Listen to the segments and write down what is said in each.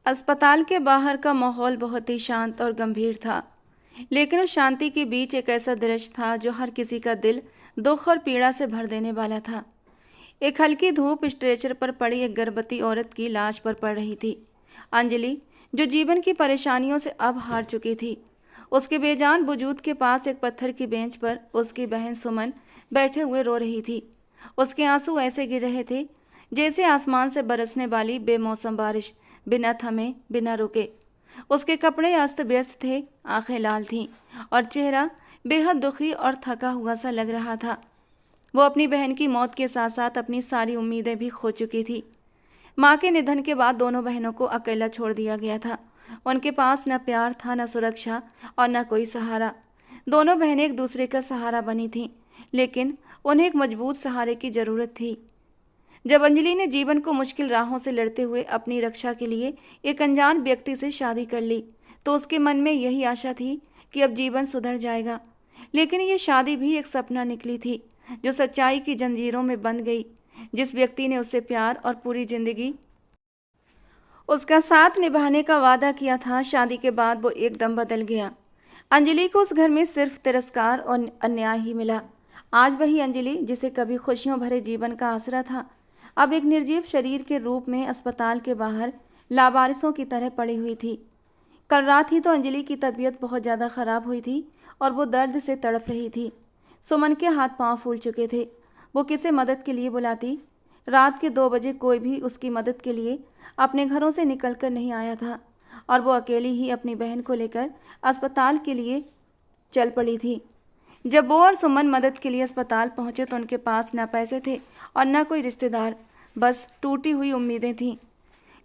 अस्पताल के बाहर का माहौल बहुत ही शांत और गंभीर था, लेकिन उस शांति के बीच एक ऐसा दृश्य था जो हर किसी का दिल दुख और पीड़ा से भर देने वाला था। एक हल्की धूप स्ट्रेचर पर पड़ी एक गर्भवती औरत की लाश पर पड़ रही थी। अंजलि, जो जीवन की परेशानियों से अब हार चुकी थी, उसके बेजान वजूद के पास एक पत्थर की बेंच पर उसकी बहन सुमन बैठे हुए रो रही थी। उसके आंसू ऐसे गिर रहे थे जैसे आसमान से बरसने वाली बेमौसम बारिश, बिना थमे बिना रुके। उसके कपड़े अस्त व्यस्त थे, आंखें लाल थीं और चेहरा बेहद दुखी और थका हुआ सा लग रहा था। वो अपनी बहन की मौत के साथ साथ अपनी सारी उम्मीदें भी खो चुकी थी। माँ के निधन के बाद दोनों बहनों को अकेला छोड़ दिया गया था। उनके पास न प्यार था, न सुरक्षा और न कोई सहारा। दोनों बहनें एक दूसरे का सहारा बनी थीं, लेकिन उन्हें एक मजबूत सहारे की ज़रूरत थी। जब अंजलि ने जीवन को मुश्किल राहों से लड़ते हुए अपनी रक्षा के लिए एक अनजान व्यक्ति से शादी कर ली, तो उसके मन में यही आशा थी कि अब जीवन सुधर जाएगा। लेकिन ये शादी भी एक सपना निकली थी, जो सच्चाई की जंजीरों में बंध गई। जिस व्यक्ति ने उससे प्यार और पूरी जिंदगी उसका साथ निभाने का वादा किया था, शादी के बाद वो एकदम बदल गया। अंजलि को उस घर में सिर्फ तिरस्कार और अन्याय ही मिला। आज वही अंजलि, जिसे कभी खुशियों भरे जीवन का आसरा था, अब एक निर्जीव शरीर के रूप में अस्पताल के बाहर लावारिसों की तरह पड़ी हुई थी। कल रात ही तो अंजलि की तबीयत बहुत ज़्यादा ख़राब हुई थी और वो दर्द से तड़प रही थी। सुमन के हाथ पांव फूल चुके थे। वो किसे मदद के लिए बुलाती? रात के 2 बजे कोई भी उसकी मदद के लिए अपने घरों से निकल कर नहीं आया था और वो अकेली ही अपनी बहन को लेकर अस्पताल के लिए चल पड़ी थी। जब वो और सुमन मदद के लिए अस्पताल पहुंचे तो उनके पास न पैसे थे और न कोई रिश्तेदार, बस टूटी हुई उम्मीदें थीं।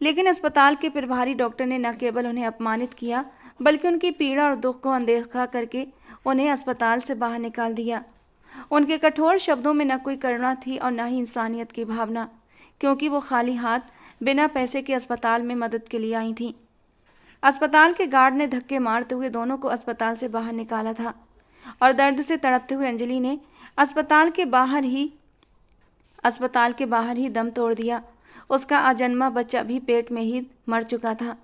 लेकिन अस्पताल के प्रभारी डॉक्टर ने न केवल उन्हें अपमानित किया, बल्कि उनकी पीड़ा और दुख को अनदेखा करके उन्हें अस्पताल से बाहर निकाल दिया। उनके कठोर शब्दों में न कोई करुणा थी और न ही इंसानियत की भावना, क्योंकि वो खाली हाथ बिना पैसे के अस्पताल में मदद के लिए आई थीं। अस्पताल के गार्ड ने धक्के मारते हुए दोनों को अस्पताल से बाहर निकाला था और दर्द से तड़पते हुए अंजलि ने अस्पताल के बाहर ही दम तोड़ दिया। उसका अजन्मा बच्चा भी पेट में ही मर चुका था।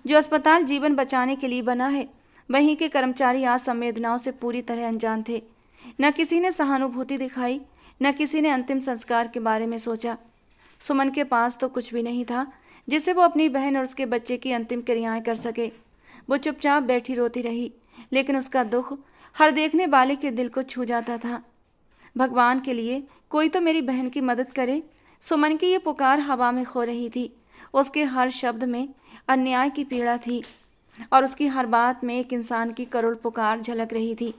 जो अस्पताल जीवन बचाने के लिए बना है, वहीं के कर्मचारी आज संवेदनाओं से पूरी तरह अनजान थे। न किसी ने सहानुभूति दिखाई, न किसी ने अंतिम संस्कार के बारे में सोचा। सुमन के पास तो कुछ भी नहीं था जिससे वो अपनी बहन और उसके बच्चे की अंतिम क्रियाएं कर सके। वो चुपचाप बैठी रोती रही, लेकिन उसका दुख हर देखने वाले के दिल को छू जाता था। भगवान के लिए कोई तो मेरी बहन की मदद करे। सुमन की ये पुकार हवा में खो रही थी। उसके हर शब्द में अन्याय की पीड़ा थी और उसकी हर बात में एक इंसान की करुण पुकार झलक रही थी।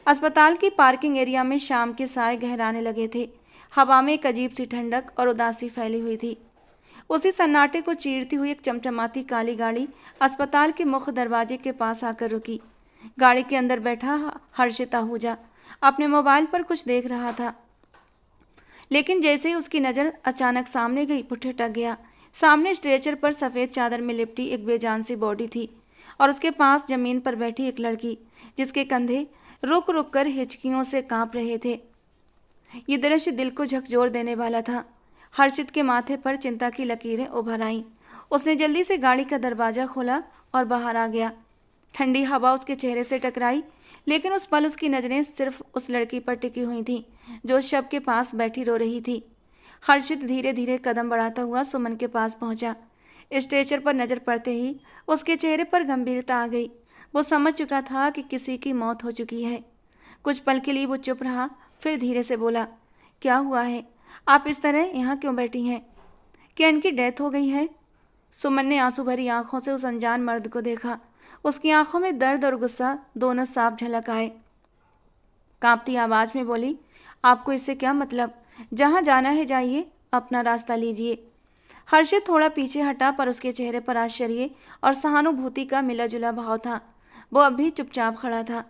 अस्पताल की पार्किंग एरिया में शाम के साए गहराने लगे थे। हवा में एक अजीब सी ठंडक और उदासी फैली हुई थी। उसी सन्नाटे को चीरती हुई एक चमचमाती काली गाड़ी अस्पताल के मुख्य दरवाजे के पास आकर रुकी। गाड़ी के अंदर बैठा हर्षित आहूजा अपने मोबाइल पर कुछ देख रहा था, लेकिन जैसे ही उसकी नज़र अचानक सामने गई, वो ठिठक गया। सामने स्ट्रेचर पर सफ़ेद चादर में लिपटी एक बेजान सी बॉडी थी और उसके पास ज़मीन पर बैठी एक लड़की, जिसके कंधे रुक रुक कर हिचकियों से कांप रहे थे। ये दृश्य दिल को झकझोर देने वाला था। हर्षित के माथे पर चिंता की लकीरें उभर आईं। उसने जल्दी से गाड़ी का दरवाज़ा खोला और बाहर आ गया। ठंडी हवा उसके चेहरे से टकराई, लेकिन उस पल उसकी नज़रें सिर्फ उस लड़की पर टिकी हुई थीं जो उस शव के पास बैठी रो रही थी। हर्षित धीरे धीरे कदम बढ़ाता हुआ सुमन के पास पहुंचा। स्ट्रेचर पर नज़र पड़ते ही उसके चेहरे पर गंभीरता आ गई। वो समझ चुका था कि किसी की मौत हो चुकी है। कुछ पल के लिए वो चुप रहा, फिर धीरे से बोला, क्या हुआ है? आप इस तरह यहाँ क्यों बैठी हैं? क्या इनकी डेथ हो गई है? सुमन ने आंसू भरी आंखों से उस अनजान मर्द को देखा। उसकी आंखों में दर्द और गुस्सा दोनों साफ झलक आए। कांपती आवाज में बोली, आपको इससे क्या मतलब? जहाँ जाना है जाइए, अपना रास्ता लीजिए। हर्षित थोड़ा पीछे हटा, पर उसके चेहरे पर आश्चर्य और सहानुभूति का मिला जुला भाव था। वो अब भी चुपचाप खड़ा था,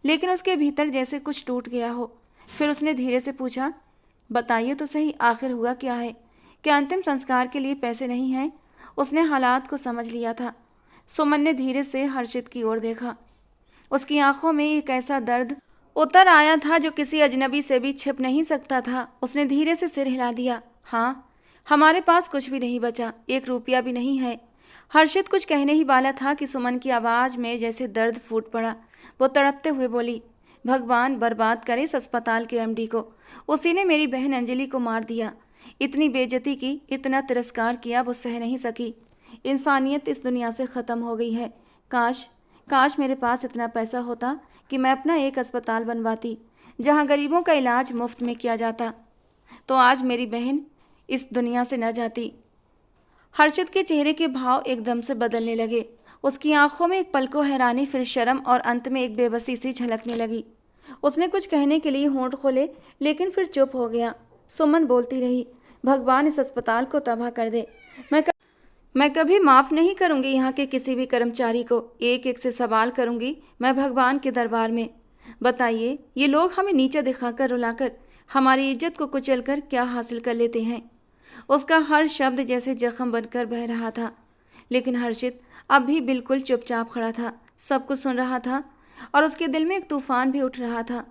लेकिन उसके भीतर जैसे कुछ टूट गया हो। फिर उसने धीरे से पूछा, बताइए तो सही, आखिर हुआ क्या है? क्या अंतिम संस्कार के लिए पैसे नहीं हैं? उसने हालात को समझ लिया था। सुमन ने धीरे से हर्षित की ओर देखा। उसकी आंखों में एक ऐसा दर्द उतर आया था जो किसी अजनबी से भी छिप नहीं सकता था। उसने धीरे से सिर हिला दिया। हाँ, हमारे पास कुछ भी नहीं बचा, 1 रुपया भी नहीं है। हर्षित कुछ कहने ही वाला था कि सुमन की आवाज़ में जैसे दर्द फूट पड़ा। वो तड़पते हुए बोली, भगवान बर्बाद करे इस अस्पताल के एमडी को। उसी ने मेरी बहन अंजलि को मार दिया। इतनी बेइज्जती की, इतना तिरस्कार किया, वो सह नहीं सकी। इंसानियत इस दुनिया से ख़त्म हो गई है। काश काश मेरे पास इतना पैसा होता कि मैं अपना एक अस्पताल बनवाती जहाँ गरीबों का इलाज मुफ्त में किया जाता, तो आज मेरी बहन इस दुनिया से न जाती। हर्षित के चेहरे के भाव एकदम से बदलने लगे। उसकी आंखों में एक पल को हैरानी, फिर शर्म और अंत में एक बेबसी सी झलकने लगी। उसने कुछ कहने के लिए होंठ खोले, लेकिन फिर चुप हो गया। सुमन बोलती रही, भगवान इस अस्पताल को तबाह कर दे। मैं कभी माफ़ नहीं करूंगी यहाँ के किसी भी कर्मचारी को। एक एक से सवाल करूंगी मैं भगवान के दरबार में। बताइए, ये लोग हमें नीचा दिखाकर, रुलाकर, हमारी इज्जत को कुचलकर क्या हासिल कर लेते हैं। उसका हर शब्द जैसे जख्म बनकर बह रहा था। लेकिन हर्षित अब भी बिल्कुल चुपचाप खड़ा था, सब कुछ सुन रहा था और उसके दिल में एक तूफान भी उठ रहा था।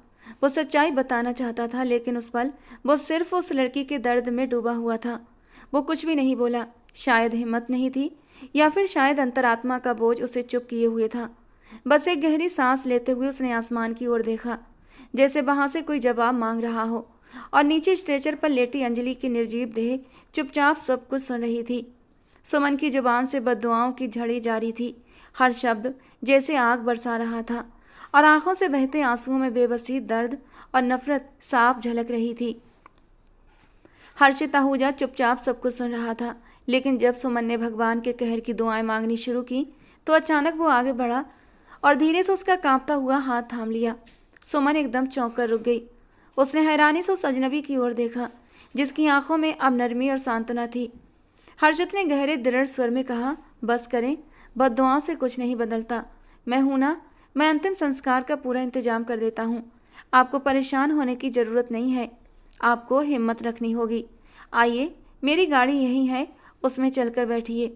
वो सच्चाई बताना चाहता था, लेकिन उस पल वो सिर्फ उस लड़की के दर्द में डूबा हुआ था। वो कुछ भी नहीं बोला। शायद हिम्मत नहीं थी, या फिर शायद अंतरात्मा का बोझ उसे चुप किए हुए था। बस एक गहरी सांस लेते हुए उसने आसमान की ओर देखा, जैसे वहां से कोई जवाब मांग रहा हो, और नीचे स्ट्रेचर पर लेटी अंजलि की निर्जीव देह चुपचाप सब कुछ सुन रही थी। सुमन की जुबान से बद्दुआओं की झड़ी जारी थी। हर शब्द जैसे आग बरसा रहा था, और आंखों से बहते आंसुओं में बेबसी, दर्द और नफरत साफ झलक रही थी। हर्षित आहूजा चुपचाप सब कुछ सुन रहा था, लेकिन जब सुमन ने भगवान के कहर की दुआएं मांगनी शुरू की, तो अचानक वो आगे बढ़ा और धीरे से उसका कांपता हुआ हाथ थाम लिया। सुमन एकदम चौंक कर रुक गई। उसने हैरानी से उस अजनबी की ओर देखा, जिसकी आंखों में अब नरमी और सांत्वना थी। हर्षित ने गहरे दृढ़ स्वर में कहा, बस करें, बद्दुआओं से कुछ नहीं बदलता। मैं हूं ना, मैं अंतिम संस्कार का पूरा इंतजाम कर देता हूँ। आपको परेशान होने की ज़रूरत नहीं है। आपको हिम्मत रखनी होगी। आइए, मेरी गाड़ी यहीं है, उसमें चलकर बैठिए।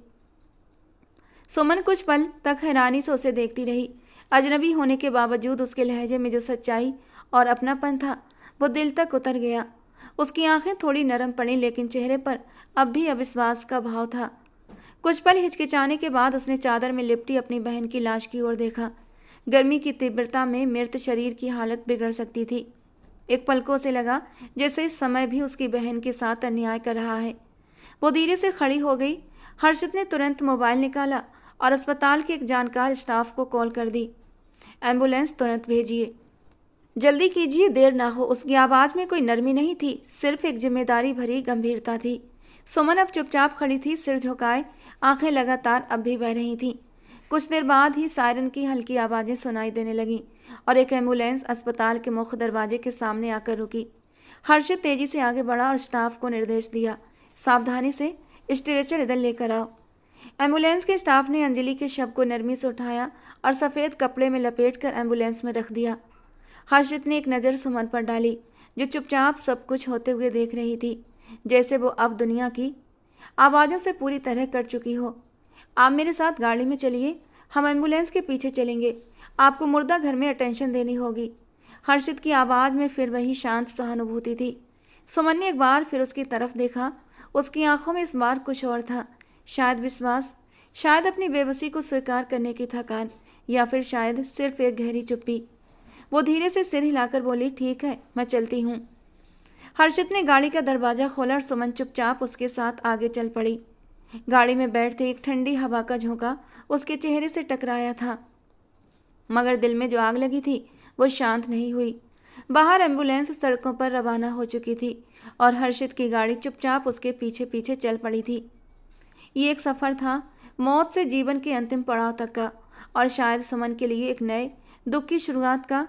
सुमन कुछ पल तक हैरानी से उसे देखती रही। अजनबी होने के बावजूद उसके लहजे में जो सच्चाई और अपनापन था, वो दिल तक उतर गया। उसकी आंखें थोड़ी नरम पड़ी, लेकिन चेहरे पर अब भी अविश्वास का भाव था। कुछ पल हिचकिचाने के बाद उसने चादर में लिपटी अपनी बहन की लाश की ओर देखा। गर्मी की तीव्रता में मृत शरीर की हालत बिगड़ सकती थी। एक पल को उसे लगा जैसे इस समय भी उसकी बहन के साथ अन्याय कर रहा है। वो धीरे से खड़ी हो गई। हर्षित ने तुरंत मोबाइल निकाला और अस्पताल के एक जानकार स्टाफ को कॉल कर दी। एम्बुलेंस तुरंत भेजिए, जल्दी कीजिए, देर ना हो। उसकी आवाज़ में कोई नरमी नहीं थी, सिर्फ एक जिम्मेदारी भरी गंभीरता थी। सुमन अब चुपचाप खड़ी थी, सिर झुकाए, आंखें लगातार अब भी बह रही थीं। कुछ देर बाद ही सायरन की हल्की आवाज़ें सुनाई देने लगीं और एक एम्बुलेंस अस्पताल के मुख्य दरवाजे के सामने आकर रुकी। हर्षित तेजी से आगे बढ़ा और स्टाफ को निर्देश दिया, सावधानी से स्ट्रेचर इधर लेकर आओ। एम्बुलेंस के स्टाफ ने अंजलि के शव को नरमी से उठाया और सफ़ेद कपड़े में लपेटकर एम्बुलेंस में रख दिया। हर्षित ने एक नज़र सुमन पर डाली, जो चुपचाप सब कुछ होते हुए देख रही थी, जैसे वो अब दुनिया की आवाज़ों से पूरी तरह कट चुकी हो। आप मेरे साथ गाड़ी में चलिए, हम एम्बुलेंस के पीछे चलेंगे। आपको मुर्दा घर में अटेंशन देनी होगी। हर्षित की आवाज़ में फिर वही शांत सहानुभूति थी। सुमन ने एक बार फिर उसकी तरफ देखा। उसकी आंखों में इस बार कुछ और था, शायद विश्वास, शायद अपनी बेबसी को स्वीकार करने की थकान, या फिर शायद सिर्फ एक गहरी चुप्पी। वो धीरे से सिर हिलाकर बोली, ठीक है, मैं चलती हूँ। हर्षित ने गाड़ी का दरवाज़ा खोला और सुमन चुपचाप उसके साथ आगे चल पड़ी। गाड़ी में बैठते एक ठंडी हवा का झोंका उसके चेहरे से टकराया था, मगर दिल में जो आग लगी थी वो शांत नहीं हुई। बाहर एम्बुलेंस सड़कों पर रवाना हो चुकी थी और हर्षित की गाड़ी चुपचाप उसके पीछे पीछे चल पड़ी थी। ये एक सफ़र था, मौत से जीवन के अंतिम पड़ाव तक का, और शायद सुमन के लिए एक नए दुख की शुरुआत का।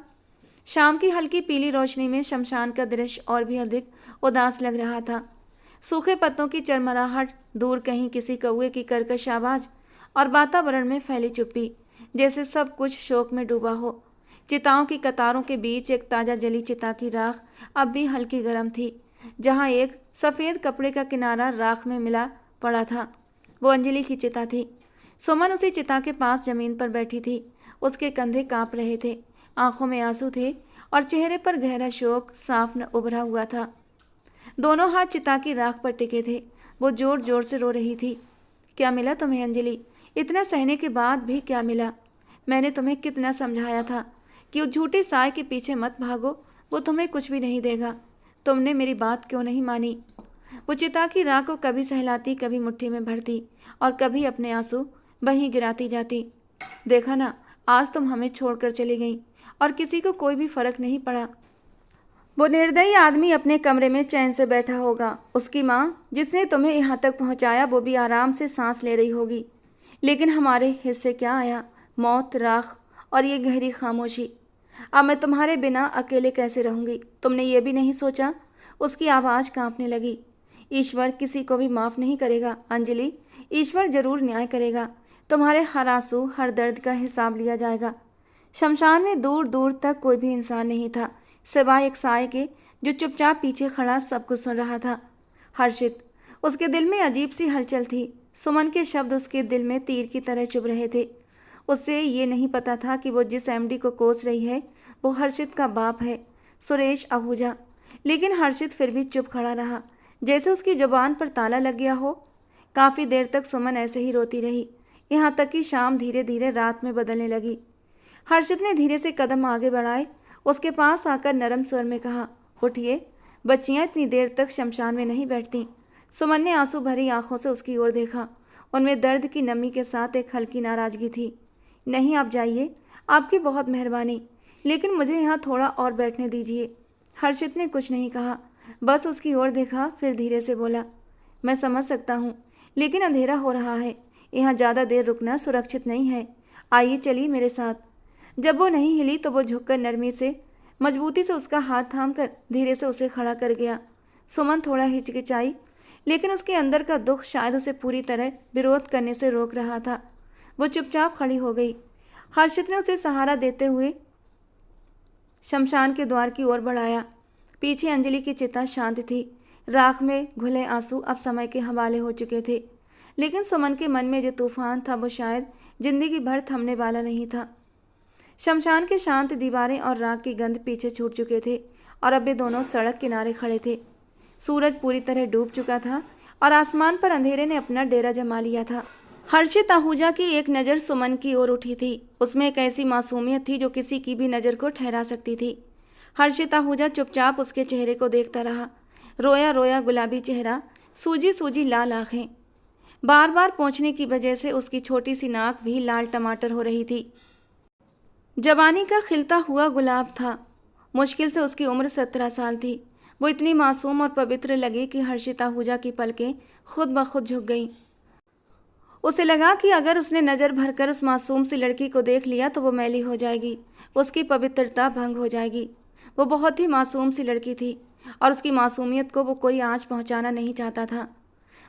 शाम की हल्की पीली रोशनी में शमशान का दृश्य और भी अधिक उदास लग रहा था। सूखे पत्तों की चरमराहट, दूर कहीं किसी कौवे की कर्कश आवाज़, और वातावरण में फैली चुप्पी, जैसे सब कुछ शोक में डूबा हो। चिताओं की कतारों के बीच एक ताज़ा जली चिता की राख अब भी हल्की गर्म थी, जहाँ एक सफ़ेद कपड़े का किनारा राख में मिला पड़ा था। वो अंजलि की चिता थी। सुमन उसी चिता के पास ज़मीन पर बैठी थी। उसके कंधे काँप रहे थे, आंखों में आंसू थे और चेहरे पर गहरा शोक साफ न उभरा हुआ था। दोनों हाथ चिता की राख पर टिके थे। वो जोर जोर से रो रही थी। क्या मिला तुम्हें अंजलि? इतना सहने के बाद भी क्या मिला? मैंने तुम्हें कितना समझाया था कि उस झूठे साय के पीछे मत भागो, वो तुम्हें कुछ भी नहीं देगा। तुमने मेरी बात क्यों नहीं मानी? वो चिता की राख को कभी सहलाती, कभी मुट्ठी में भरती और कभी अपने आंसू वहीं गिराती जाती। देखा ना, आज तुम हमें छोड़कर चली गई और किसी को कोई भी फर्क नहीं पड़ा। वो निर्दयी आदमी अपने कमरे में चैन से बैठा होगा। उसकी माँ, जिसने तुम्हें यहाँ तक पहुँचाया, वो भी आराम से सांस ले रही होगी। लेकिन हमारे हिस्से क्या आया? मौत, राख और ये गहरी खामोशी। अब मैं तुम्हारे बिना अकेले कैसे रहूँगी? तुमने ये भी नहीं सोचा? उसकी आवाज़ कांपने लगी। ईश्वर किसी को भी माफ़ नहीं करेगा अंजलि। ईश्वर जरूर न्याय करेगा। तुम्हारे हर आंसू, हर दर्द का हिसाब लिया जाएगा। शमशान में दूर दूर तक कोई भी इंसान नहीं था, सिवाय एक साय के जो चुपचाप पीछे खड़ा सब कुछ सुन रहा था। हर्षित। उसके दिल में अजीब सी हलचल थी। सुमन के शब्द उसके दिल में तीर की तरह चुभ रहे थे। उससे ये नहीं पता था कि वो जिस एमडी को कोस रही है वो हर्षित का बाप है, सुरेश आहूजा। लेकिन हर्षित फिर भी चुप खड़ा रहा, जैसे उसकी जुबान पर ताला लग गया हो। काफ़ी देर तक सुमन ऐसे ही रोती रही, यहाँ तक कि शाम धीरे धीरे रात में बदलने लगी। हर्षित ने धीरे से कदम आगे बढ़ाए, उसके पास आकर नरम स्वर में कहा, उठिए, बच्चियाँ इतनी देर तक शमशान में नहीं बैठती। सुमन ने आंसू भरी आंखों से उसकी ओर देखा। उनमें दर्द की नमी के साथ एक हल्की नाराजगी थी। नहीं, आप जाइए, आपकी बहुत मेहरबानी, लेकिन मुझे यहाँ थोड़ा और बैठने दीजिए। हर्षित ने कुछ नहीं कहा, बस उसकी ओर देखा, फिर धीरे से बोला, मैं समझ सकता हूँ, लेकिन अंधेरा हो रहा है, यहाँ ज़्यादा देर रुकना सुरक्षित नहीं है। आइए, चलिए मेरे साथ। जब वो नहीं हिली तो वो झुककर नरमी से, मजबूती से उसका हाथ थामकर धीरे से उसे खड़ा कर गया। सुमन थोड़ा हिचकिचाई, लेकिन उसके अंदर का दुख शायद उसे पूरी तरह विरोध करने से रोक रहा था। वो चुपचाप खड़ी हो गई। हर्षित ने उसे सहारा देते हुए शमशान के द्वार की ओर बढ़ाया। पीछे अंजलि की चिता शांत थी। राख में घुले आंसू अब समय के हवाले हो चुके थे, लेकिन सुमन के मन में जो तूफान था वो शायद जिंदगी भर थमने वाला नहीं था। शमशान के शांत दीवारें और राख की गंध पीछे छूट चुके थे और अब वे दोनों सड़क किनारे खड़े थे। सूरज पूरी तरह डूब चुका था और आसमान पर अंधेरे ने अपना डेरा जमा लिया था। हर्षित आहूजा की एक नज़र सुमन की ओर उठी थी। उसमें एक ऐसी मासूमियत थी जो किसी की भी नज़र को ठहरा सकती थी। हर्षित आहूजा चुपचाप उसके चेहरे को देखता रहा। रोया रोया गुलाबी चेहरा, सूजी सूजी लाल आँखें। बार बार पोंछने की वजह से उसकी छोटी सी नाक भी लाल टमाटर हो रही थी। जवानी का खिलता हुआ गुलाब था। मुश्किल से उसकी उम्र 17 साल थी। वो इतनी मासूम और पवित्र लगी कि हर्षित आहूजा की पलकें खुद ब खुद झुक गईं। उसे लगा कि अगर उसने नज़र भरकर उस मासूम सी लड़की को देख लिया तो वो मैली हो जाएगी, उसकी पवित्रता भंग हो जाएगी। वो बहुत ही मासूम सी लड़की थी और उसकी मासूमियत को वो कोई आँच पहुँचाना नहीं चाहता था।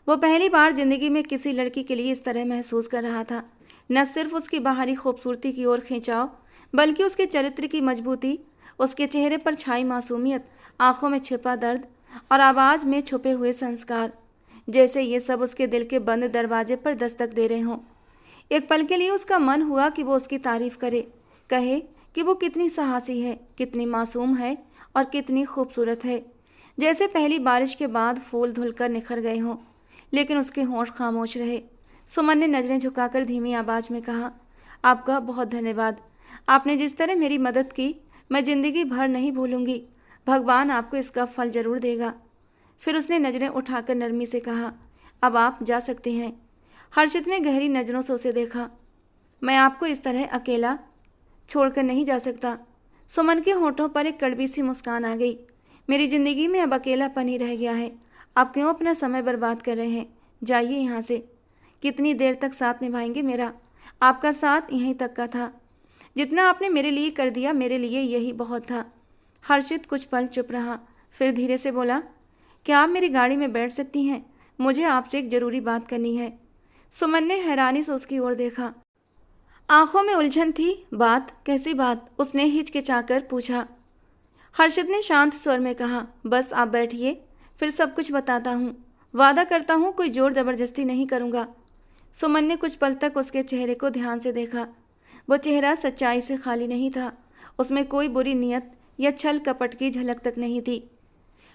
वो पहली बार जिंदगी में किसी लड़की के लिए इस तरह महसूस कर रहा था। न सिर्फ उसकी बाहरी खूबसूरती की ओर खिंचाव, बल्कि उसके चरित्र की मजबूती, उसके चेहरे पर छाई मासूमियत, आंखों में छिपा दर्द और आवाज़ में छुपे हुए संस्कार, जैसे ये सब उसके दिल के बंद दरवाजे पर दस्तक दे रहे हों। एक पल के लिए उसका मन हुआ कि वो उसकी तारीफ करे, कहे कि वो कितनी साहसी है, कितनी मासूम है और कितनी खूबसूरत है, जैसे पहली बारिश के बाद फूल धुलकर निखर गए हों। लेकिन उसके होंठ खामोश रहे। सुमन ने नज़रें झुकाकर धीमी आवाज़ में कहा, आपका बहुत धन्यवाद। आपने जिस तरह मेरी मदद की, मैं ज़िंदगी भर नहीं भूलूंगी। भगवान आपको इसका फल ज़रूर देगा। फिर उसने नज़रें उठाकर नरमी से कहा, अब आप जा सकते हैं। हर्षित ने गहरी नज़रों से उसे देखा। मैं आपको इस तरह अकेला छोड़कर नहीं जा सकता। सुमन के होठों पर एक कड़वी सी मुस्कान आ गई। मेरी ज़िंदगी में अब अकेलापन ही रह गया है। आप क्यों अपना समय बर्बाद कर रहे हैं? जाइए यहाँ से। कितनी देर तक साथ निभाएंगे मेरा? आपका साथ यहीं तक का था। जितना आपने मेरे लिए कर दिया, मेरे लिए यही बहुत था। हर्षित कुछ पल चुप रहा, फिर धीरे से बोला, क्या आप मेरी गाड़ी में बैठ सकती हैं? मुझे आपसे एक ज़रूरी बात करनी है। सुमन ने हैरानी से उसकी ओर देखा। आंखों में उलझन थी। बात? कैसी बात? उसने हिचकिचाकर पूछा। हर्षित ने शांत स्वर में कहा, बस आप बैठिए, फिर सब कुछ बताता हूँ। वादा करता हूँ कोई जोर ज़बरदस्ती नहीं करूँगा। सुमन ने कुछ पल तक उसके चेहरे को ध्यान से देखा। वो चेहरा सच्चाई से खाली नहीं था। उसमें कोई बुरी नीयत या छल कपट की झलक तक नहीं थी।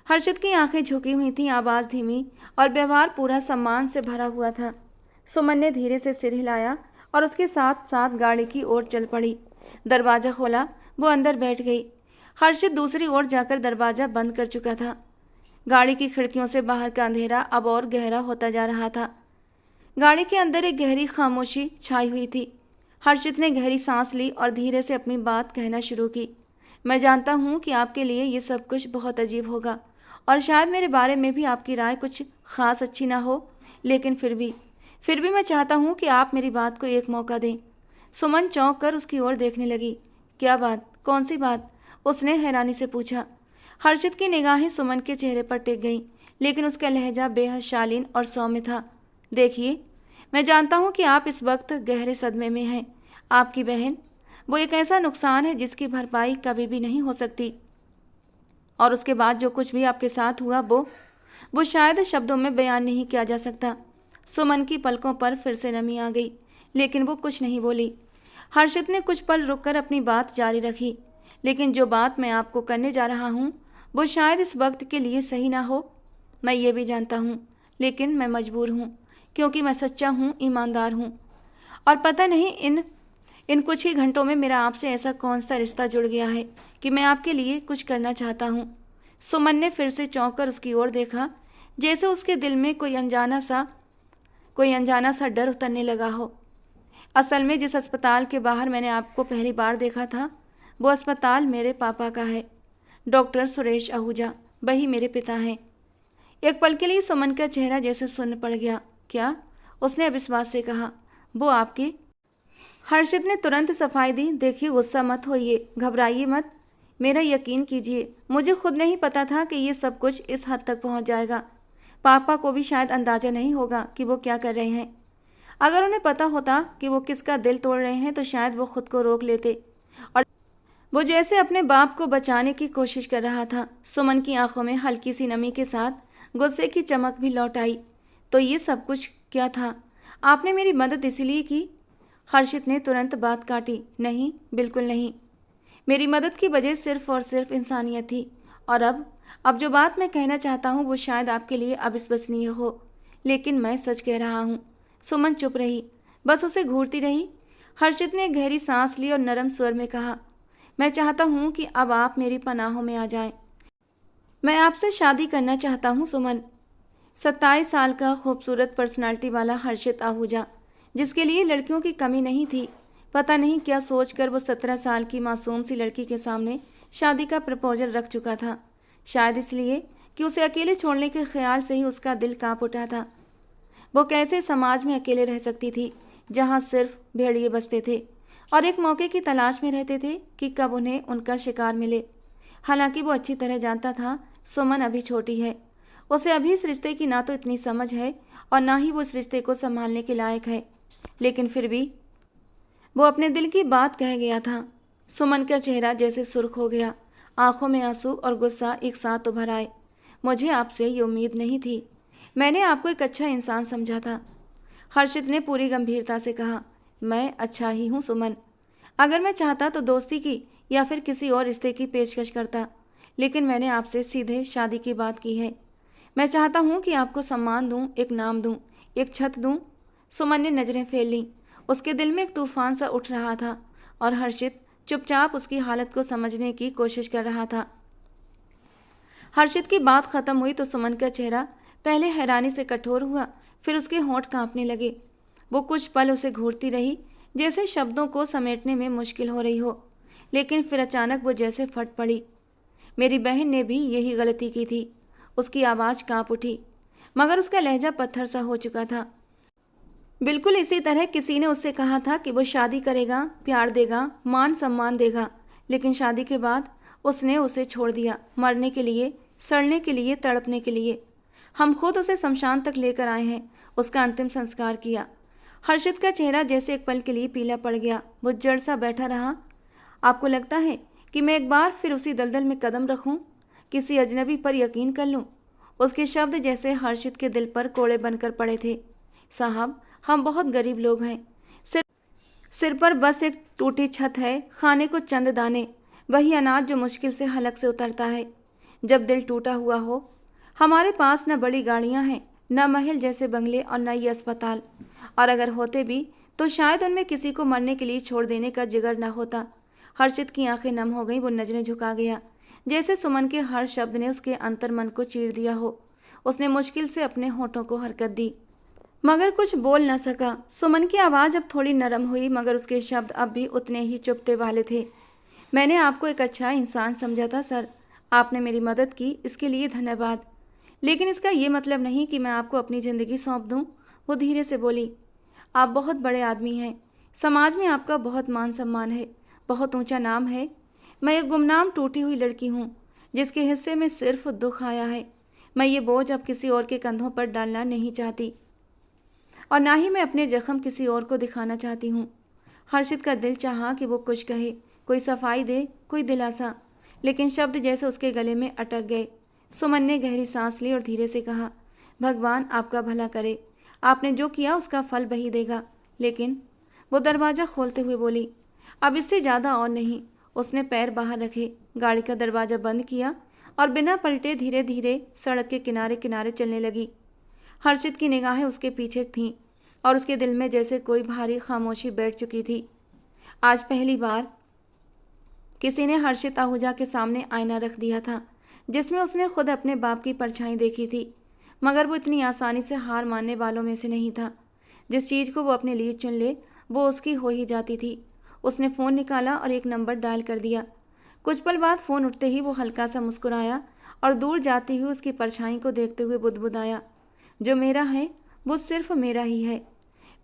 हर्षित की आंखें झुकी हुई थीं, आवाज़ धीमी और व्यवहार पूरा सम्मान से भरा हुआ था। सुमन ने धीरे से सिर हिलाया और उसके साथ साथ गाड़ी की ओर चल पड़ी। दरवाज़ा खोला, वो अंदर बैठ गई। हर्षित दूसरी ओर जाकर दरवाज़ा बंद कर चुका था। गाड़ी की खिड़कियों से बाहर का अंधेरा अब और गहरा होता जा रहा था। गाड़ी के अंदर एक गहरी खामोशी छाई हुई थी। हर्षित ने गहरी सांस ली और धीरे से अपनी बात कहना शुरू की। मैं जानता हूँ कि आपके लिए ये सब कुछ बहुत अजीब होगा और शायद मेरे बारे में भी आपकी राय कुछ ख़ास अच्छी ना हो, लेकिन फिर भी मैं चाहता हूँ कि आप मेरी बात को एक मौका दें। सुमन चौंक कर उसकी ओर देखने लगी। क्या बात? कौन सी बात? उसने हैरानी से पूछा। हर्षित की निगाहें सुमन के चेहरे पर टिक गईं, लेकिन उसका लहजा बेहद शालीन और सौम्य था। देखिए, मैं जानता हूँ कि आप इस वक्त गहरे सदमे में हैं। आपकी बहन, वो एक ऐसा नुकसान है जिसकी भरपाई कभी भी नहीं हो सकती, और उसके बाद जो कुछ भी आपके साथ हुआ वो शायद शब्दों में बयान नहीं किया जा सकता। सुमन की पलकों पर फिर से नमी आ गई, लेकिन वो कुछ नहीं बोली। हर्षित ने कुछ पल रुककर अपनी बात जारी रखी। लेकिन जो बात मैं आपको करने जा रहा हूँ वो शायद इस वक्त के लिए सही ना हो, मैं ये भी जानता हूँ, लेकिन मैं मजबूर हूँ, क्योंकि मैं सच्चा हूँ, ईमानदार हूँ। और पता नहीं इन कुछ ही घंटों में मेरा आपसे ऐसा कौन सा रिश्ता जुड़ गया है कि मैं आपके लिए कुछ करना चाहता हूँ। सुमन ने फिर से चौंक कर उसकी ओर देखा, जैसे उसके दिल में कोई अनजाना सा डर उतरने लगा हो। असल में जिस अस्पताल के बाहर मैंने आपको पहली बार देखा था, वो अस्पताल मेरे पापा का है। डॉक्टर सुरेश आहूजा, वही मेरे पिता हैं। एक पल के लिए सुमन का चेहरा जैसे सुन्न पड़ गया। क्या? उसने अविश्वास से कहा। वो आपके? हर्षित ने तुरंत सफाई दी। देखिए, गुस्सा मत होइए, घबराइए मत, मेरा यकीन कीजिए, मुझे खुद नहीं पता था कि ये सब कुछ इस हद तक पहुंच जाएगा। पापा को भी शायद अंदाजा नहीं होगा कि वो क्या कर रहे हैं। अगर उन्हें पता होता कि वो किसका दिल तोड़ रहे हैं तो शायद वो खुद को रोक लेते, और वो जैसे अपने बाप को बचाने की कोशिश कर रहा था। सुमन की आंखों में हल्की सी नमी के साथ गुस्से की चमक भी लौट आई। तो ये सब कुछ क्या था? आपने मेरी मदद इसलिए की? हर्षित ने तुरंत बात काटी। नहीं, बिल्कुल नहीं। मेरी मदद की वजह सिर्फ और सिर्फ इंसानियत थी। और अब जो बात मैं कहना चाहता हूँ वो शायद आपके लिए अविश्वसनीय हो, लेकिन मैं सच कह रहा हूँ। सुमन चुप रही, बस उसे घूरती रही। हर्षित ने गहरी सांस ली और नरम स्वर में कहा, मैं चाहता हूँ कि अब आप मेरी पनाहों में आ जाएं। मैं आपसे शादी करना चाहता हूँ सुमन। 27 साल का खूबसूरत पर्सनालिटी वाला हर्षित आहूजा, जिसके लिए लड़कियों की कमी नहीं थी। पता नहीं क्या सोचकर वो 17 साल की मासूम सी लड़की के सामने शादी का प्रपोजल रख चुका था। शायद इसलिए कि उसे अकेले छोड़ने के ख्याल से ही उसका दिल कांप उठा था। वो कैसे समाज में अकेले रह सकती थी जहाँ सिर्फ भेड़िए बसते थे और एक मौके की तलाश में रहते थे कि कब उन्हें उनका शिकार मिले। हालांकि वो अच्छी तरह जानता था सुमन अभी छोटी है, उसे अभी इस रिश्ते की ना तो इतनी समझ है और ना ही वो इस रिश्ते को संभालने के लायक है, लेकिन फिर भी वो अपने दिल की बात कह गया था। सुमन का चेहरा जैसे सुर्ख हो गया, आंखों में आंसू और गुस्सा एक साथ उभर आए। मुझे आपसे ये उम्मीद नहीं थी, मैंने आपको एक अच्छा इंसान समझा था। हर्षित ने पूरी गंभीरता से कहा, मैं अच्छा ही हूँ सुमन। अगर मैं चाहता तो दोस्ती की या फिर किसी और रिश्ते की पेशकश करता, लेकिन मैंने आपसे सीधे शादी की बात की है। मैं चाहता हूँ कि आपको सम्मान दूँ, एक नाम दूँ, एक छत दूँ। सुमन ने नज़रें फेर लीं। उसके दिल में एक तूफान सा उठ रहा था और हर्षित चुपचाप उसकी हालत को समझने की कोशिश कर रहा था। हर्षित की बात खत्म हुई तो सुमन का चेहरा पहले हैरानी से कठोर हुआ, फिर उसके होंठ कांपने लगे। वो कुछ पल उसे घूरती रही, जैसे शब्दों को समेटने में मुश्किल हो रही हो, लेकिन फिर अचानक वो जैसे फट पड़ी। मेरी बहन ने भी यही गलती की थी। उसकी आवाज़ कांप उठी, मगर उसका लहजा पत्थर सा हो चुका था। बिल्कुल इसी तरह किसी ने उससे कहा था कि वो शादी करेगा, प्यार देगा, मान सम्मान देगा, लेकिन शादी के बाद उसने उसे छोड़ दिया, मरने के लिए, सड़ने के लिए, तड़पने के लिए। हम खुद उसे शमशान तक लेकर आए हैं, उसका अंतिम संस्कार किया। हर्षित का चेहरा जैसे एक पल के लिए पीला पड़ गया। वो जड़ सा बैठा रहा। आपको लगता है कि मैं एक बार फिर उसी दलदल में कदम रखूं, किसी अजनबी पर यकीन कर लूं? उसके शब्द जैसे हर्षित के दिल पर कोड़े बनकर पड़े थे। साहब, हम बहुत गरीब लोग हैं। सिर पर बस एक टूटी छत है, खाने को चंद दाने, वही अनाज जो मुश्किल से हलक से उतरता है जब दिल टूटा हुआ हो। हमारे पास न बड़ी गाड़ियां हैं, न महल जैसे बंगले और न ये अस्पताल, और अगर होते भी तो शायद उनमें किसी को मरने के लिए छोड़ देने का जिगर न होता। हर्षित की आंखें नम हो गईं, वो नजरें झुका गया, जैसे सुमन के हर शब्द ने उसके अंतर मन को चीर दिया हो। उसने मुश्किल से अपने होठों को हरकत दी, मगर कुछ बोल न सका। सुमन की आवाज़ अब थोड़ी नरम हुई, मगर उसके शब्द अब भी उतने ही चुभते वाले थे। मैंने आपको एक अच्छा इंसान समझा था सर, आपने मेरी मदद की, इसके लिए धन्यवाद। लेकिन इसका ये मतलब नहीं कि मैं आपको अपनी ज़िंदगी सौंप दूं। वो धीरे से बोली, आप बहुत बड़े आदमी हैं, समाज में आपका बहुत मान सम्मान है, बहुत ऊंचा नाम है। मैं एक गुमनाम टूटी हुई लड़की हूँ, जिसके हिस्से में सिर्फ दुख आया है। मैं ये बोझ अब किसी और के कंधों पर डालना नहीं चाहती, और ना ही मैं अपने जख्म किसी और को दिखाना चाहती हूँ। हर्षित का दिल चाहा कि वो कुछ कहे, कोई सफाई दे, कोई दिलासा, लेकिन शब्द जैसे उसके गले में अटक गए। सुमन ने गहरी सांस ली और धीरे से कहा, भगवान आपका भला करे, आपने जो किया उसका फल वही देगा। लेकिन वो दरवाज़ा खोलते हुए बोली, अब इससे ज़्यादा और नहीं। उसने पैर बाहर रखे, गाड़ी का दरवाज़ा बंद किया और बिना पलटे धीरे धीरे सड़क के किनारे किनारे चलने लगी। हर्षित की निगाहें उसके पीछे थीं और उसके दिल में जैसे कोई भारी खामोशी बैठ चुकी थी। आज पहली बार किसी ने हर्षित आहूजा के सामने आईना रख दिया था, जिसमें उसने खुद अपने बाप की परछाई देखी थी, मगर वो इतनी आसानी से हार मानने वालों में से नहीं था। जिस चीज़ को वो अपने लिए चुन ले वो उसकी हो ही जाती थी। उसने फ़ोन निकाला और एक नंबर डायल कर दिया। कुछ पल बाद फ़ोन उठते ही वो हल्का सा मुस्कुराया और दूर जाती हुई उसकी परछाई को देखते हुए बुदबुदाया, जो मेरा है वो सिर्फ मेरा ही है।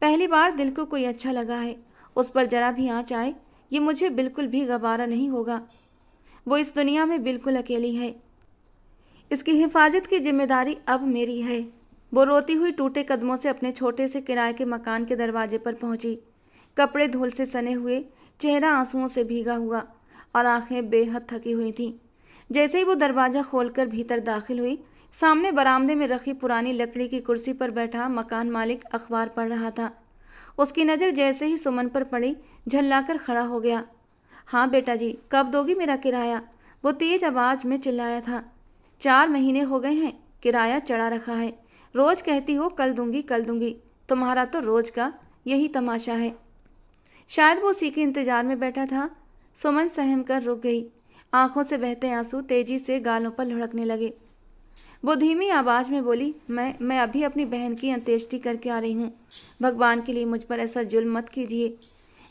पहली बार दिल को कोई अच्छा लगा है, उस पर जरा भी आँच आए ये मुझे बिल्कुल भी गवारा नहीं होगा। वो इस दुनिया में बिल्कुल अकेली है, इसकी हिफाजत की जिम्मेदारी अब मेरी है। वो रोती हुई टूटे कदमों से अपने छोटे से किराए के मकान के दरवाजे पर पहुंची। कपड़े धूल से सने हुए, चेहरा आंसुओं से भीगा हुआ और आंखें बेहद थकी हुई थीं। जैसे ही वो दरवाज़ा खोलकर भीतर दाखिल हुई, सामने बरामदे में रखी पुरानी लकड़ी की कुर्सी पर बैठा मकान मालिक अखबार पढ़ रहा था। उसकी नज़र जैसे ही सुमन पर पड़ी, झल्लाकर खड़ा हो गया। हाँ बेटा जी, कब दोगी मेरा किराया? वो तेज आवाज़ में चिल्लाया था। 4 महीने हो गए हैं, किराया चढ़ा रखा है। रोज़ कहती हो कल दूंगी कल दूंगी, तुम्हारा तो रोज़ का यही तमाशा है। शायद वो उसी के इंतजार में बैठा था। सुमन सहम कर रुक गई। आंखों से बहते आंसू तेजी से गालों पर लुढ़कने लगे। वो धीमी आवाज़ में बोली, मैं अभी अपनी बहन की अंत्येष्टि करके आ रही हूँ। भगवान के लिए मुझ पर ऐसा जुल्म मत कीजिए।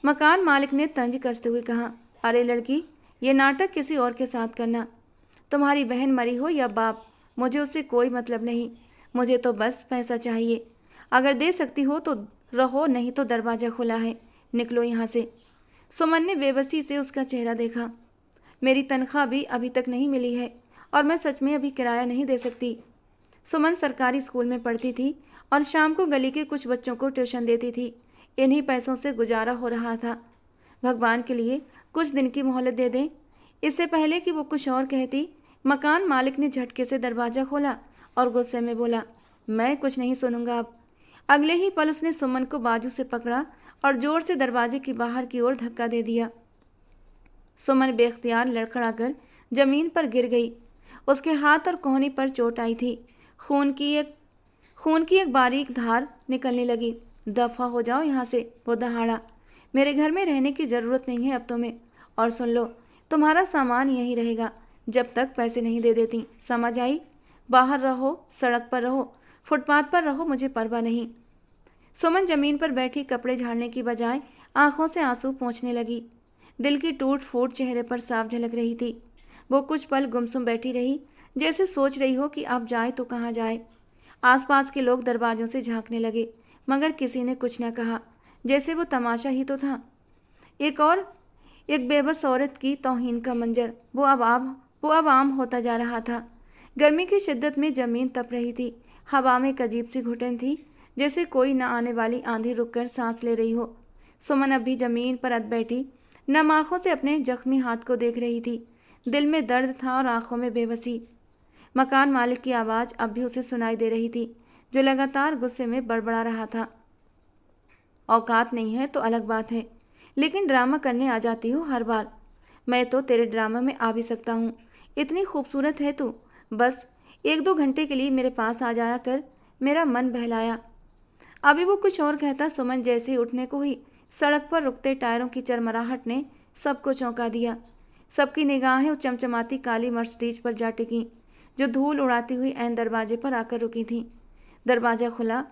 मकान मालिक ने तंज कसते हुए कहा, अरे लड़की, ये नाटक किसी और के साथ करना। तुम्हारी बहन मरी हो या बाप, मुझे उससे कोई मतलब नहीं। मुझे तो बस पैसा चाहिए। अगर दे सकती हो तो रहो, नहीं तो दरवाज़ा खुला है, निकलो यहाँ से। सुमन ने बेबसी से उसका चेहरा देखा। मेरी तनख्वाह भी अभी तक नहीं मिली है और मैं सच में अभी किराया नहीं दे सकती। सुमन सरकारी स्कूल में पढ़ती थी और शाम को गली के कुछ बच्चों को ट्यूशन देती थी। इन्हीं पैसों से गुजारा हो रहा था। भगवान के लिए कुछ दिन की मोहलत दे दें। इससे पहले कि वो कुछ और कहती, मकान मालिक ने झटके से दरवाज़ा खोला और गुस्से में बोला, मैं कुछ नहीं सुनूंगा अब। अगले ही पल उसने सुमन को बाजू से पकड़ा और जोर से दरवाजे की बाहर की ओर धक्का दे दिया। सुमन बेख्तियार लड़खड़ाकर जमीन पर गिर गई। उसके हाथ और कोहनी पर चोट आई थी। खून की एक बारीक धार निकलने लगी। दफ़ा हो जाओ यहाँ से, वो दहाड़ा। मेरे घर में रहने की ज़रूरत नहीं है अब तुम्हें। और सुन लो, तुम्हारा सामान यहीं रहेगा जब तक पैसे नहीं दे देती, समझ आई? बाहर रहो, सड़क पर रहो, फुटपाथ पर रहो, मुझे परवाह नहीं। सुमन जमीन पर बैठी कपड़े झाड़ने की बजाय आंखों से आंसू पोंछने लगी। दिल की टूट फूट चेहरे पर साफ झलक रही थी। वो कुछ पल गुमसुम बैठी रही, जैसे सोच रही हो कि अब जाए तो कहाँ जाए। आसपास के लोग दरवाजों से झांकने लगे, मगर किसी ने कुछ न कहा, जैसे वो तमाशा ही तो था। एक बेबस औरत की तौहीन का मंजर वो अब आम होता जा रहा था। गर्मी की शिद्दत में जमीन तप रही थी। हवा में एक अजीब सी घुटन थी, जैसे कोई न आने वाली आंधी रुककर सांस ले रही हो। सुमन अब भी जमीन पर अध बैठी नम आंखों से अपने जख्मी हाथ को देख रही थी। दिल में दर्द था और आंखों में बेबसी। मकान मालिक की आवाज़ अब भी उसे सुनाई दे रही थी, जो लगातार गुस्से में बड़बड़ा रहा था। औकात नहीं है तो अलग बात है, लेकिन ड्रामा करने आ जाती हो हर बार। मैं तो तेरे ड्रामा में आ भी सकता हूँ। इतनी खूबसूरत है तू, बस 1-2 घंटे के लिए मेरे पास आ जाया कर। मेरा मन बहलाया। अभी वो कुछ और कहता, सुमन जैसे ही उठने को हुई, सड़क पर रुकते टायरों की चरमराहट ने सबको चौंका दिया। सबकी निगाहें उस चमचमाती काली मर्सिडीज पर जा टिकीं, जो धूल उड़ाती हुई ऐन दरवाजे पर आकर रुकी थी। दरवाजा खुला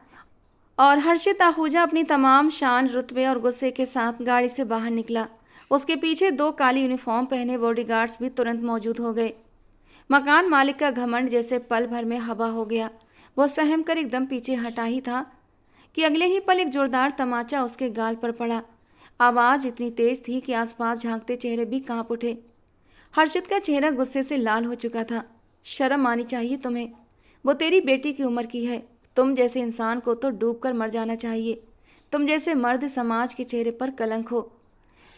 और हर्षित आहूजा अपनी तमाम शान, रुतबे और गुस्से के साथ गाड़ी से बाहर निकला। उसके पीछे 2 काली यूनिफॉर्म पहने बॉडीगार्ड्स भी तुरंत मौजूद हो गए। मकान मालिक का घमंड जैसे पल भर में हवा हो गया। वो सहम कर एकदम पीछे हटा ही था कि अगले ही पल एक जोरदार तमाचा उसके गाल पर पड़ा। आवाज़ इतनी तेज थी कि आसपास झांकते चेहरे भी कांप उठे। हर्षित का चेहरा गुस्से से लाल हो चुका था। शर्म आनी चाहिए तुम्हें, वो तेरी बेटी की उम्र की है। तुम जैसे इंसान को तो डूब कर मर जाना चाहिए। तुम जैसे मर्द समाज के चेहरे पर कलंक हो।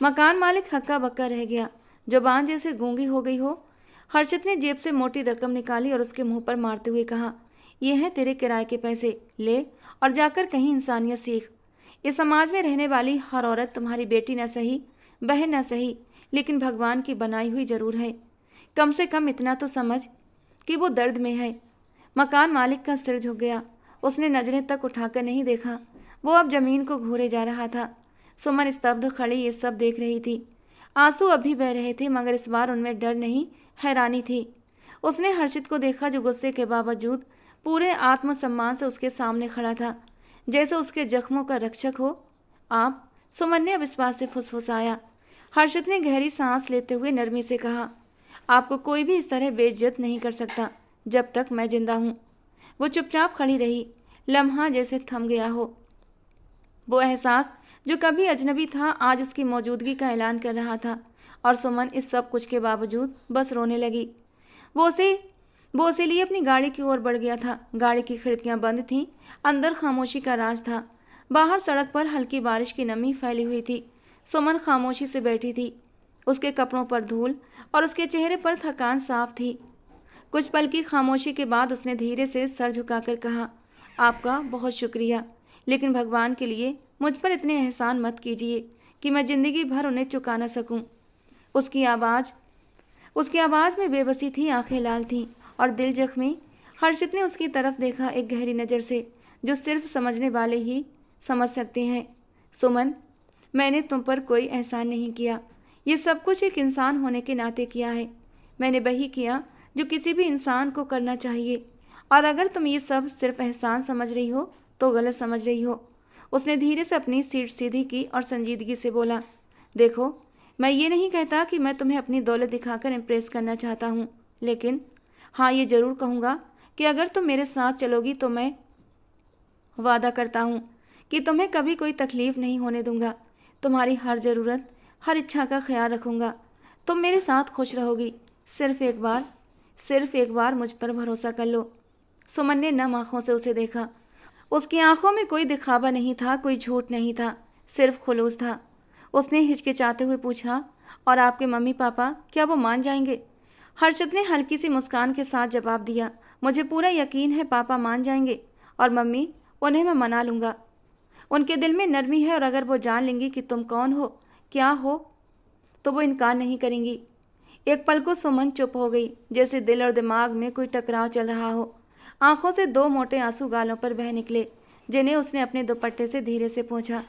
मकान मालिक हक्का बक्का रह गया, जुबान जैसे गूंगी हो गई हो। हर्षित ने जेब से मोटी रकम निकाली और उसके मुंह पर मारते हुए कहा, ये हैं तेरे किराए के पैसे, ले और जाकर कहीं इंसानियत सीख। इस समाज में रहने वाली हर औरत तुम्हारी बेटी न सही, बहन न सही, लेकिन भगवान की बनाई हुई जरूर है। कम से कम इतना तो समझ कि वो दर्द में है। मकान मालिक का सिर झुक गया। उसने नजरें तक उठाकर नहीं देखा। वो अब जमीन को घूरे जा रहा था। सुमन स्तब्ध खड़ी ये सब देख रही थी। आंसू अभी बह रहे थे, मगर इस बार उनमें डर नहीं, हैरानी थी। उसने हर्षित को देखा, जो गुस्से के बावजूद पूरे आत्मसम्मान से उसके सामने खड़ा था, जैसे उसके जख्मों का रक्षक हो। आप? सुमन ने अविश्वास से फुसफुसाया। हर्षित ने गहरी सांस लेते हुए नरमी से कहा, आपको कोई भी इस तरह बेइज्जत नहीं कर सकता जब तक मैं जिंदा हूँ। वो चुपचाप खड़ी रही, लम्हा जैसे थम गया हो। वो एहसास जो कभी अजनबी था आज उसकी मौजूदगी का ऐलान कर रहा था, और सुमन इस सब कुछ के बावजूद बस रोने लगी। वो उसे लिए अपनी गाड़ी की ओर बढ़ गया था। गाड़ी की खिड़कियां बंद थीं, अंदर खामोशी का राज था। बाहर सड़क पर हल्की बारिश की नमी फैली हुई थी। सुमन खामोशी से बैठी थी। उसके कपड़ों पर धूल और उसके चेहरे पर थकान साफ थी। कुछ पल की खामोशी के बाद उसने धीरे से सर झुकाकर कहा, आपका बहुत शुक्रिया, लेकिन भगवान के लिए मुझ पर इतने एहसान मत कीजिए कि मैं जिंदगी भर उन्हें चुका न सकूं। उसकी आवाज़ में बेबसी थी, आंखें लाल थीं और दिल जख्मी। हर्षित ने उसकी तरफ देखा, एक गहरी नज़र से, जो सिर्फ समझने वाले ही समझ सकते हैं। सुमन, मैंने तुम पर कोई एहसान नहीं किया। ये सब कुछ एक इंसान होने के नाते किया है। मैंने वही किया जो किसी भी इंसान को करना चाहिए, और अगर तुम ये सब सिर्फ एहसान समझ रही हो तो गलत समझ रही हो। उसने धीरे से अपनी सीट सीधी की और संजीदगी से बोला, देखो, मैं ये नहीं कहता कि मैं तुम्हें अपनी दौलत दिखाकर इम्प्रेस करना चाहता हूँ, लेकिन हाँ, ये ज़रूर कहूँगा कि अगर तुम मेरे साथ चलोगी तो मैं वादा करता हूँ कि तुम्हें कभी कोई तकलीफ़ नहीं होने दूंगा। तुम्हारी हर ज़रूरत, हर इच्छा का ख्याल रखूँगा। तुम मेरे साथ खुश रहोगी। सिर्फ एक बार मुझ पर भरोसा कर लो। सुमन ने नम आँखों से उसे देखा। उसकी आंखों में कोई दिखावा नहीं था, कोई झूठ नहीं था, सिर्फ खुलूस था। उसने हिचकिचाते हुए पूछा, और आपके मम्मी पापा, क्या वो मान जाएंगे? हर्षित ने हल्की सी मुस्कान के साथ जवाब दिया, मुझे पूरा यकीन है पापा मान जाएंगे, और मम्मी, उन्हें मैं मना लूँगा। उनके दिल में नरमी है, और अगर वो जान लेंगी कि तुम कौन हो, क्या हो, तो वो इनकार नहीं करेंगी। एक पल को सुमन चुप हो गई, जैसे दिल और दिमाग में कोई टकराव चल रहा हो। आंखों से 2 मोटे आंसू गालों पर बह निकले, जिन्हें उसने अपने दुपट्टे से धीरे से पोंछा।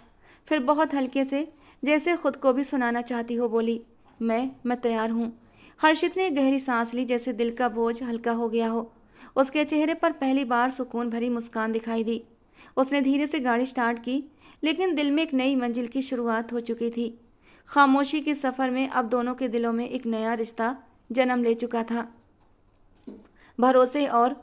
फिर बहुत हल्के से, जैसे खुद को भी सुनाना चाहती हो, बोली, मैं तैयार हूँ। हर्षित ने गहरी सांस ली, जैसे दिल का बोझ हल्का हो गया हो। उसके चेहरे पर पहली बार सुकून भरी मुस्कान दिखाई दी। उसने धीरे से गाड़ी स्टार्ट की, लेकिन दिल में एक नई मंजिल की शुरुआत हो चुकी थी। खामोशी के सफ़र में अब दोनों के दिलों में एक नया रिश्ता जन्म ले चुका था, भरोसे और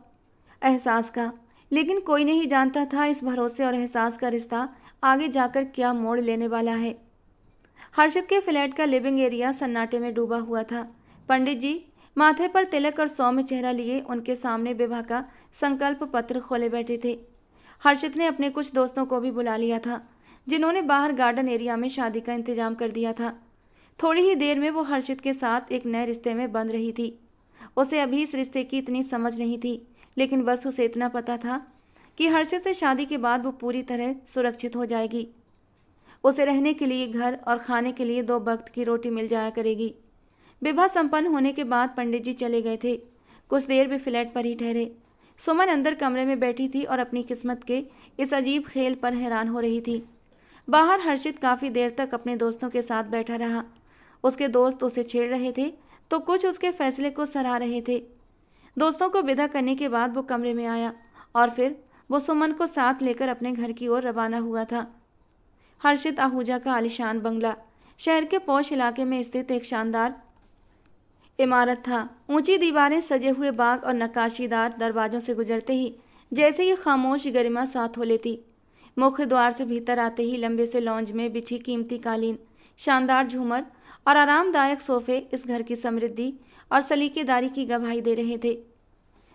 एहसास का। लेकिन कोई नहीं जानता था इस भरोसे और एहसास का रिश्ता आगे जाकर क्या मोड़ लेने वाला है। हर्षित के फ्लैट का लिविंग एरिया सन्नाटे में डूबा हुआ था। पंडित जी माथे पर तिलक और सौम्य चेहरा लिए उनके सामने विवाह का संकल्प पत्र खोले बैठे थे। हर्षित ने अपने कुछ दोस्तों को भी बुला लिया था, जिन्होंने बाहर गार्डन एरिया में शादी का इंतजाम कर दिया था। थोड़ी ही देर में वो हर्षित के साथ एक नए रिश्ते में बंध रही थी। उसे अभी इस रिश्ते की इतनी समझ नहीं थी, लेकिन बस उसे इतना पता था कि हर्षित से शादी के बाद वो पूरी तरह सुरक्षित हो जाएगी। उसे रहने के लिए घर और खाने के लिए 2 वक्त की रोटी मिल जाया करेगी। विवाह संपन्न होने के बाद पंडित जी चले गए थे। कुछ देर वे फ्लैट पर ही ठहरे। सुमन अंदर कमरे में बैठी थी और अपनी किस्मत के इस अजीब खेल पर हैरान हो रही थी। बाहर हर्षित काफ़ी देर तक अपने दोस्तों के साथ बैठा रहा। उसके दोस्त उसे छेड़ रहे थे तो कुछ उसके फैसले को सराह रहे थे। दोस्तों को विदा करने के बाद वो कमरे में आया और फिर वो सुमन को साथ लेकर अपने घर की ओर रवाना हुआ था। हर्षित आहूजा का आलीशान बंगला शहर के पौष इलाके में स्थित एक शानदार इमारत था। ऊंची दीवारें, सजे हुए बाग और नक्काशीदार दरवाजों से गुजरते ही जैसे ही खामोश गरिमा साथ हो लेती। मुख्य द्वार से भीतर आते ही लंबे से लॉन्ज में बिछी कीमती कालीन, शानदार झूमर और आरामदायक सोफे इस घर की समृद्धि और सलीकेदारी की गवाही दे रहे थे।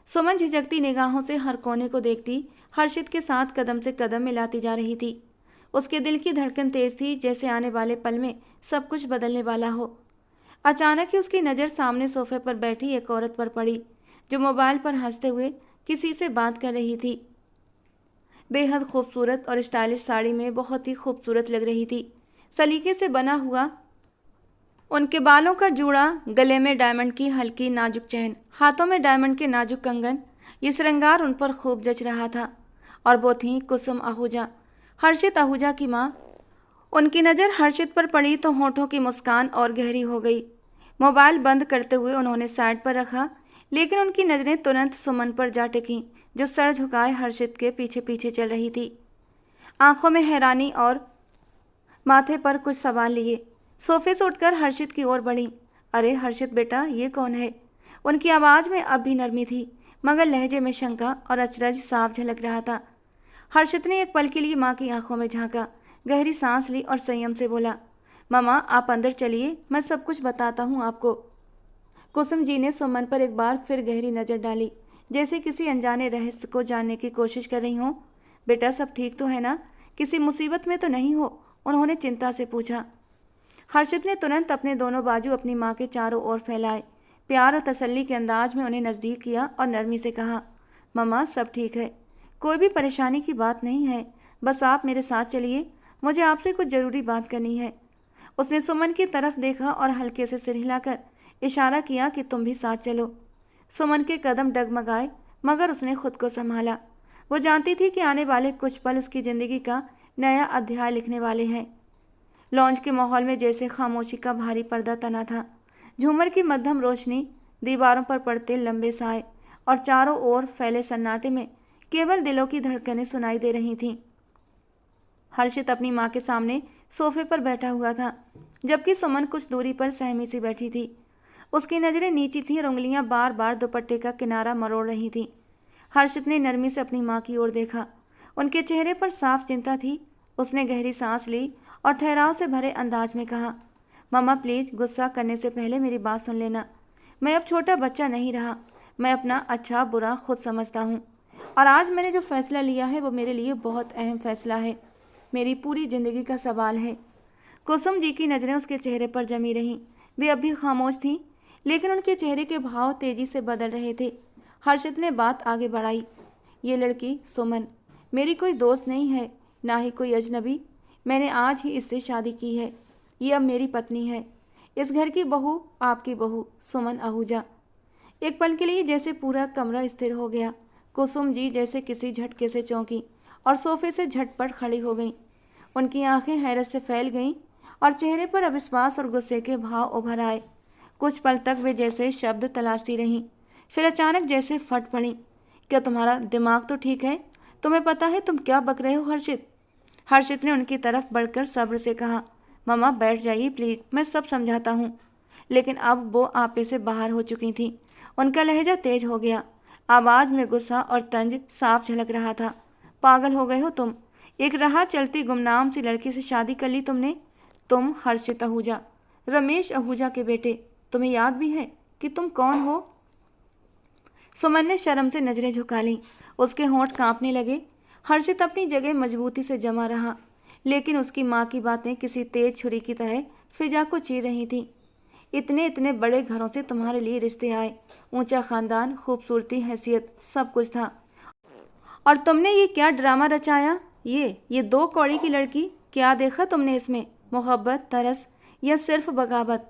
सुमन झिझकती निगाहों से हर कोने को देखती हर्षित के साथ कदम से कदम मिलाती जा रही थी। उसके दिल की धड़कन तेज थी, जैसे आने वाले पल में सब कुछ बदलने वाला हो। अचानक ही उसकी नज़र सामने सोफे पर बैठी एक औरत पर पड़ी, जो मोबाइल पर हंसते हुए किसी से बात कर रही थी। बेहद खूबसूरत और स्टाइलिश साड़ी में बहुत ही खूबसूरत लग रही थी। सलीके से बना हुआ उनके बालों का जूड़ा, गले में डायमंड की हल्की नाजुक चैन, हाथों में डायमंड के नाजुक कंगन, ये श्रृंगार उन पर खूब जच रहा था। और वो थी कुसुम आहूजा, हर्षित आहूजा की माँ। उनकी नज़र हर्षित पर पड़ी तो होठों की मुस्कान और गहरी हो गई। मोबाइल बंद करते हुए उन्होंने साइड पर रखा, लेकिन उनकी नज़रें तुरंत सुमन पर जा टिकीं, जो सर झुकाए हर्षित के पीछे पीछे चल रही थी, आंखों में हैरानी और माथे पर कुछ सवाल लिए। सोफे से उठकर हर्षित की ओर बढ़ी। अरे हर्षित बेटा, ये कौन है? उनकी आवाज़ में अब भी नरमी थी, मगर लहजे में शंका और अचरज साफ झलक रहा था। हर्षित ने एक पल के लिए माँ की आंखों में झांका, गहरी सांस ली और संयम से बोला, मामा आप अंदर चलिए, मैं सब कुछ बताता हूँ आपको। कुसुम जी ने सुमन पर एक बार फिर गहरी नज़र डाली, जैसे किसी अनजाने रहस्य को जानने की कोशिश कर रही हों। बेटा सब ठीक तो है ना? किसी मुसीबत में तो नहीं हो? उन्होंने चिंता से पूछा। हर्षित ने तुरंत अपने दोनों बाजू अपनी माँ के चारों ओर फैलाए, प्यार और तसल्ली के अंदाज में उन्हें नज़दीक किया और नरमी से कहा, मम्मा सब ठीक है, कोई भी परेशानी की बात नहीं है, बस आप मेरे साथ चलिए, मुझे आपसे कुछ ज़रूरी बात करनी है। उसने सुमन की तरफ देखा और हल्के से सिर हिलाकर इशारा किया कि तुम भी साथ चलो। सुमन के कदम डगमगाए, मगर उसने खुद को संभाला। वो जानती थी कि आने वाले कुछ पल उसकी ज़िंदगी का नया अध्याय लिखने वाले हैं। लॉन्च के माहौल में जैसे खामोशी का भारी पर्दा तना था। झूमर की मध्यम रोशनी, दीवारों पर पड़ते लंबे साए और चारों ओर फैले सन्नाटे में केवल दिलों की धड़कनें सुनाई दे रही थीं। हर्षित अपनी माँ के सामने सोफे पर बैठा हुआ था, जबकि सुमन कुछ दूरी पर सहमी सी बैठी थी। उसकी नज़रें नीची थीं और उंगलियां बार बार दुपट्टे का किनारा मरोड़ रही थीं। हर्षित ने नरमी से अपनी माँ की ओर देखा। उनके चेहरे पर साफ चिंता थी। उसने गहरी सांस ली और ठहराव से भरे अंदाज में कहा, मम्मा प्लीज़ गुस्सा करने से पहले मेरी बात सुन लेना। मैं अब छोटा बच्चा नहीं रहा। मैं अपना अच्छा बुरा खुद समझता हूँ, और आज मैंने जो फैसला लिया है वो मेरे लिए बहुत अहम फैसला है, मेरी पूरी ज़िंदगी का सवाल है। कुसुम जी की नज़रें उसके चेहरे पर जमी रहीं। वे अब भी खामोश थीं, लेकिन उनके चेहरे के भाव तेज़ी से बदल रहे थे। हर्षित ने बात आगे बढ़ाई, ये लड़की सुमन मेरी कोई दोस्त नहीं है, ना ही कोई अजनबी। मैंने आज ही इससे शादी की है। ये अब मेरी पत्नी है, इस घर की बहू, आपकी बहू सुमन आहूजा। एक पल के लिए जैसे पूरा कमरा स्थिर हो गया। कुसुम जी जैसे किसी झटके से चौंकी और सोफे से झटपट खड़ी हो गईं। उनकी आंखें हैरत से फैल गईं और चेहरे पर अविश्वास और गुस्से के भाव उभर आए। कुछ पल तक वे जैसे शब्द तलाशती रहीं, फिर अचानक जैसे फट पड़ीं। क्या तुम्हारा दिमाग तो ठीक है? तुम्हें पता है तुम क्या बक रहे हो हर्षित? हर्षित ने उनकी तरफ बढ़कर सब्र से कहा, मम्मा बैठ जाइए प्लीज़, मैं सब समझाता हूँ। लेकिन अब वो आपे से बाहर हो चुकी थीं। उनका लहजा तेज हो गया, आवाज़ में गुस्सा और तंज साफ झलक रहा था। पागल हो गए हो तुम? एक राह चलती गुमनाम सी लड़की से शादी कर ली तुमने? तुम हर्षित आहूजा, रमेश आहूजा के बेटे। तुम्हें याद भी है कि तुम कौन हो? सुमन ने शर्म से नजरें झुका लीं। उसके होंठ कांपने लगे। हर्षित अपनी जगह मजबूती से जमा रहा, लेकिन उसकी माँ की बातें किसी तेज छुरी की तरह फिजा को चीर रही थीं। इतने इतने बड़े घरों से तुम्हारे लिए रिश्ते आए, ऊंचा खानदान, खूबसूरती, हैसियत, सब कुछ था, और तुमने ये क्या ड्रामा रचाया? ये 2 कौड़ी की लड़की, क्या देखा तुमने इसमें? मोहब्बत, तरस या सिर्फ बगावत?